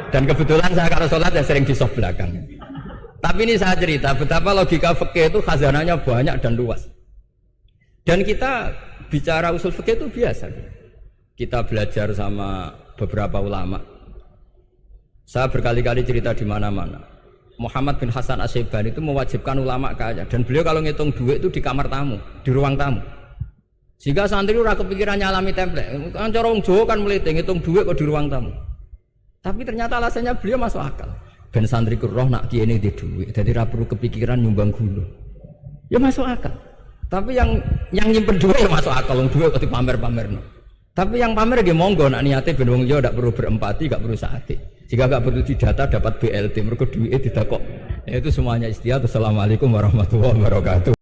Dan kebetulan saya kalau sholat ya sering di soft belakang. Tapi ini saya cerita betapa logika fikih itu khazanahnya banyak dan luas. Dan kita bicara usul fikih itu biasa. Kita belajar sama beberapa ulama. Saya berkali-kali cerita di mana-mana. Muhammad bin Hasan Asy-Syaibani itu mewajibkan ulama kaya, dan beliau kalau ngitung duit itu di kamar tamu, di ruang tamu. Sehingga santri ora kepikiran nyalami template. Kan cara wong Jawa kan meliting ngitung duit kok di ruang tamu. Tapi ternyata alasannya beliau masuk akal. Ben santri ku roh nak kiye ini di duit, dadi ora perlu kepikiran nyumbang gula. Ya masuk akal. Tapi yang nyimpen duit ya masuk akal, wong duit kok dipamer-pamerno. Tapi yang pamer nggih monggo, nak niate ben wong Jawa ndak perlu berempati, gak perlu sakit. Jika gak perlu didata dapat BLT, mergo duwike didakok. Itu semuanya istihad. Assalamualaikum warahmatullahi wabarakatuh.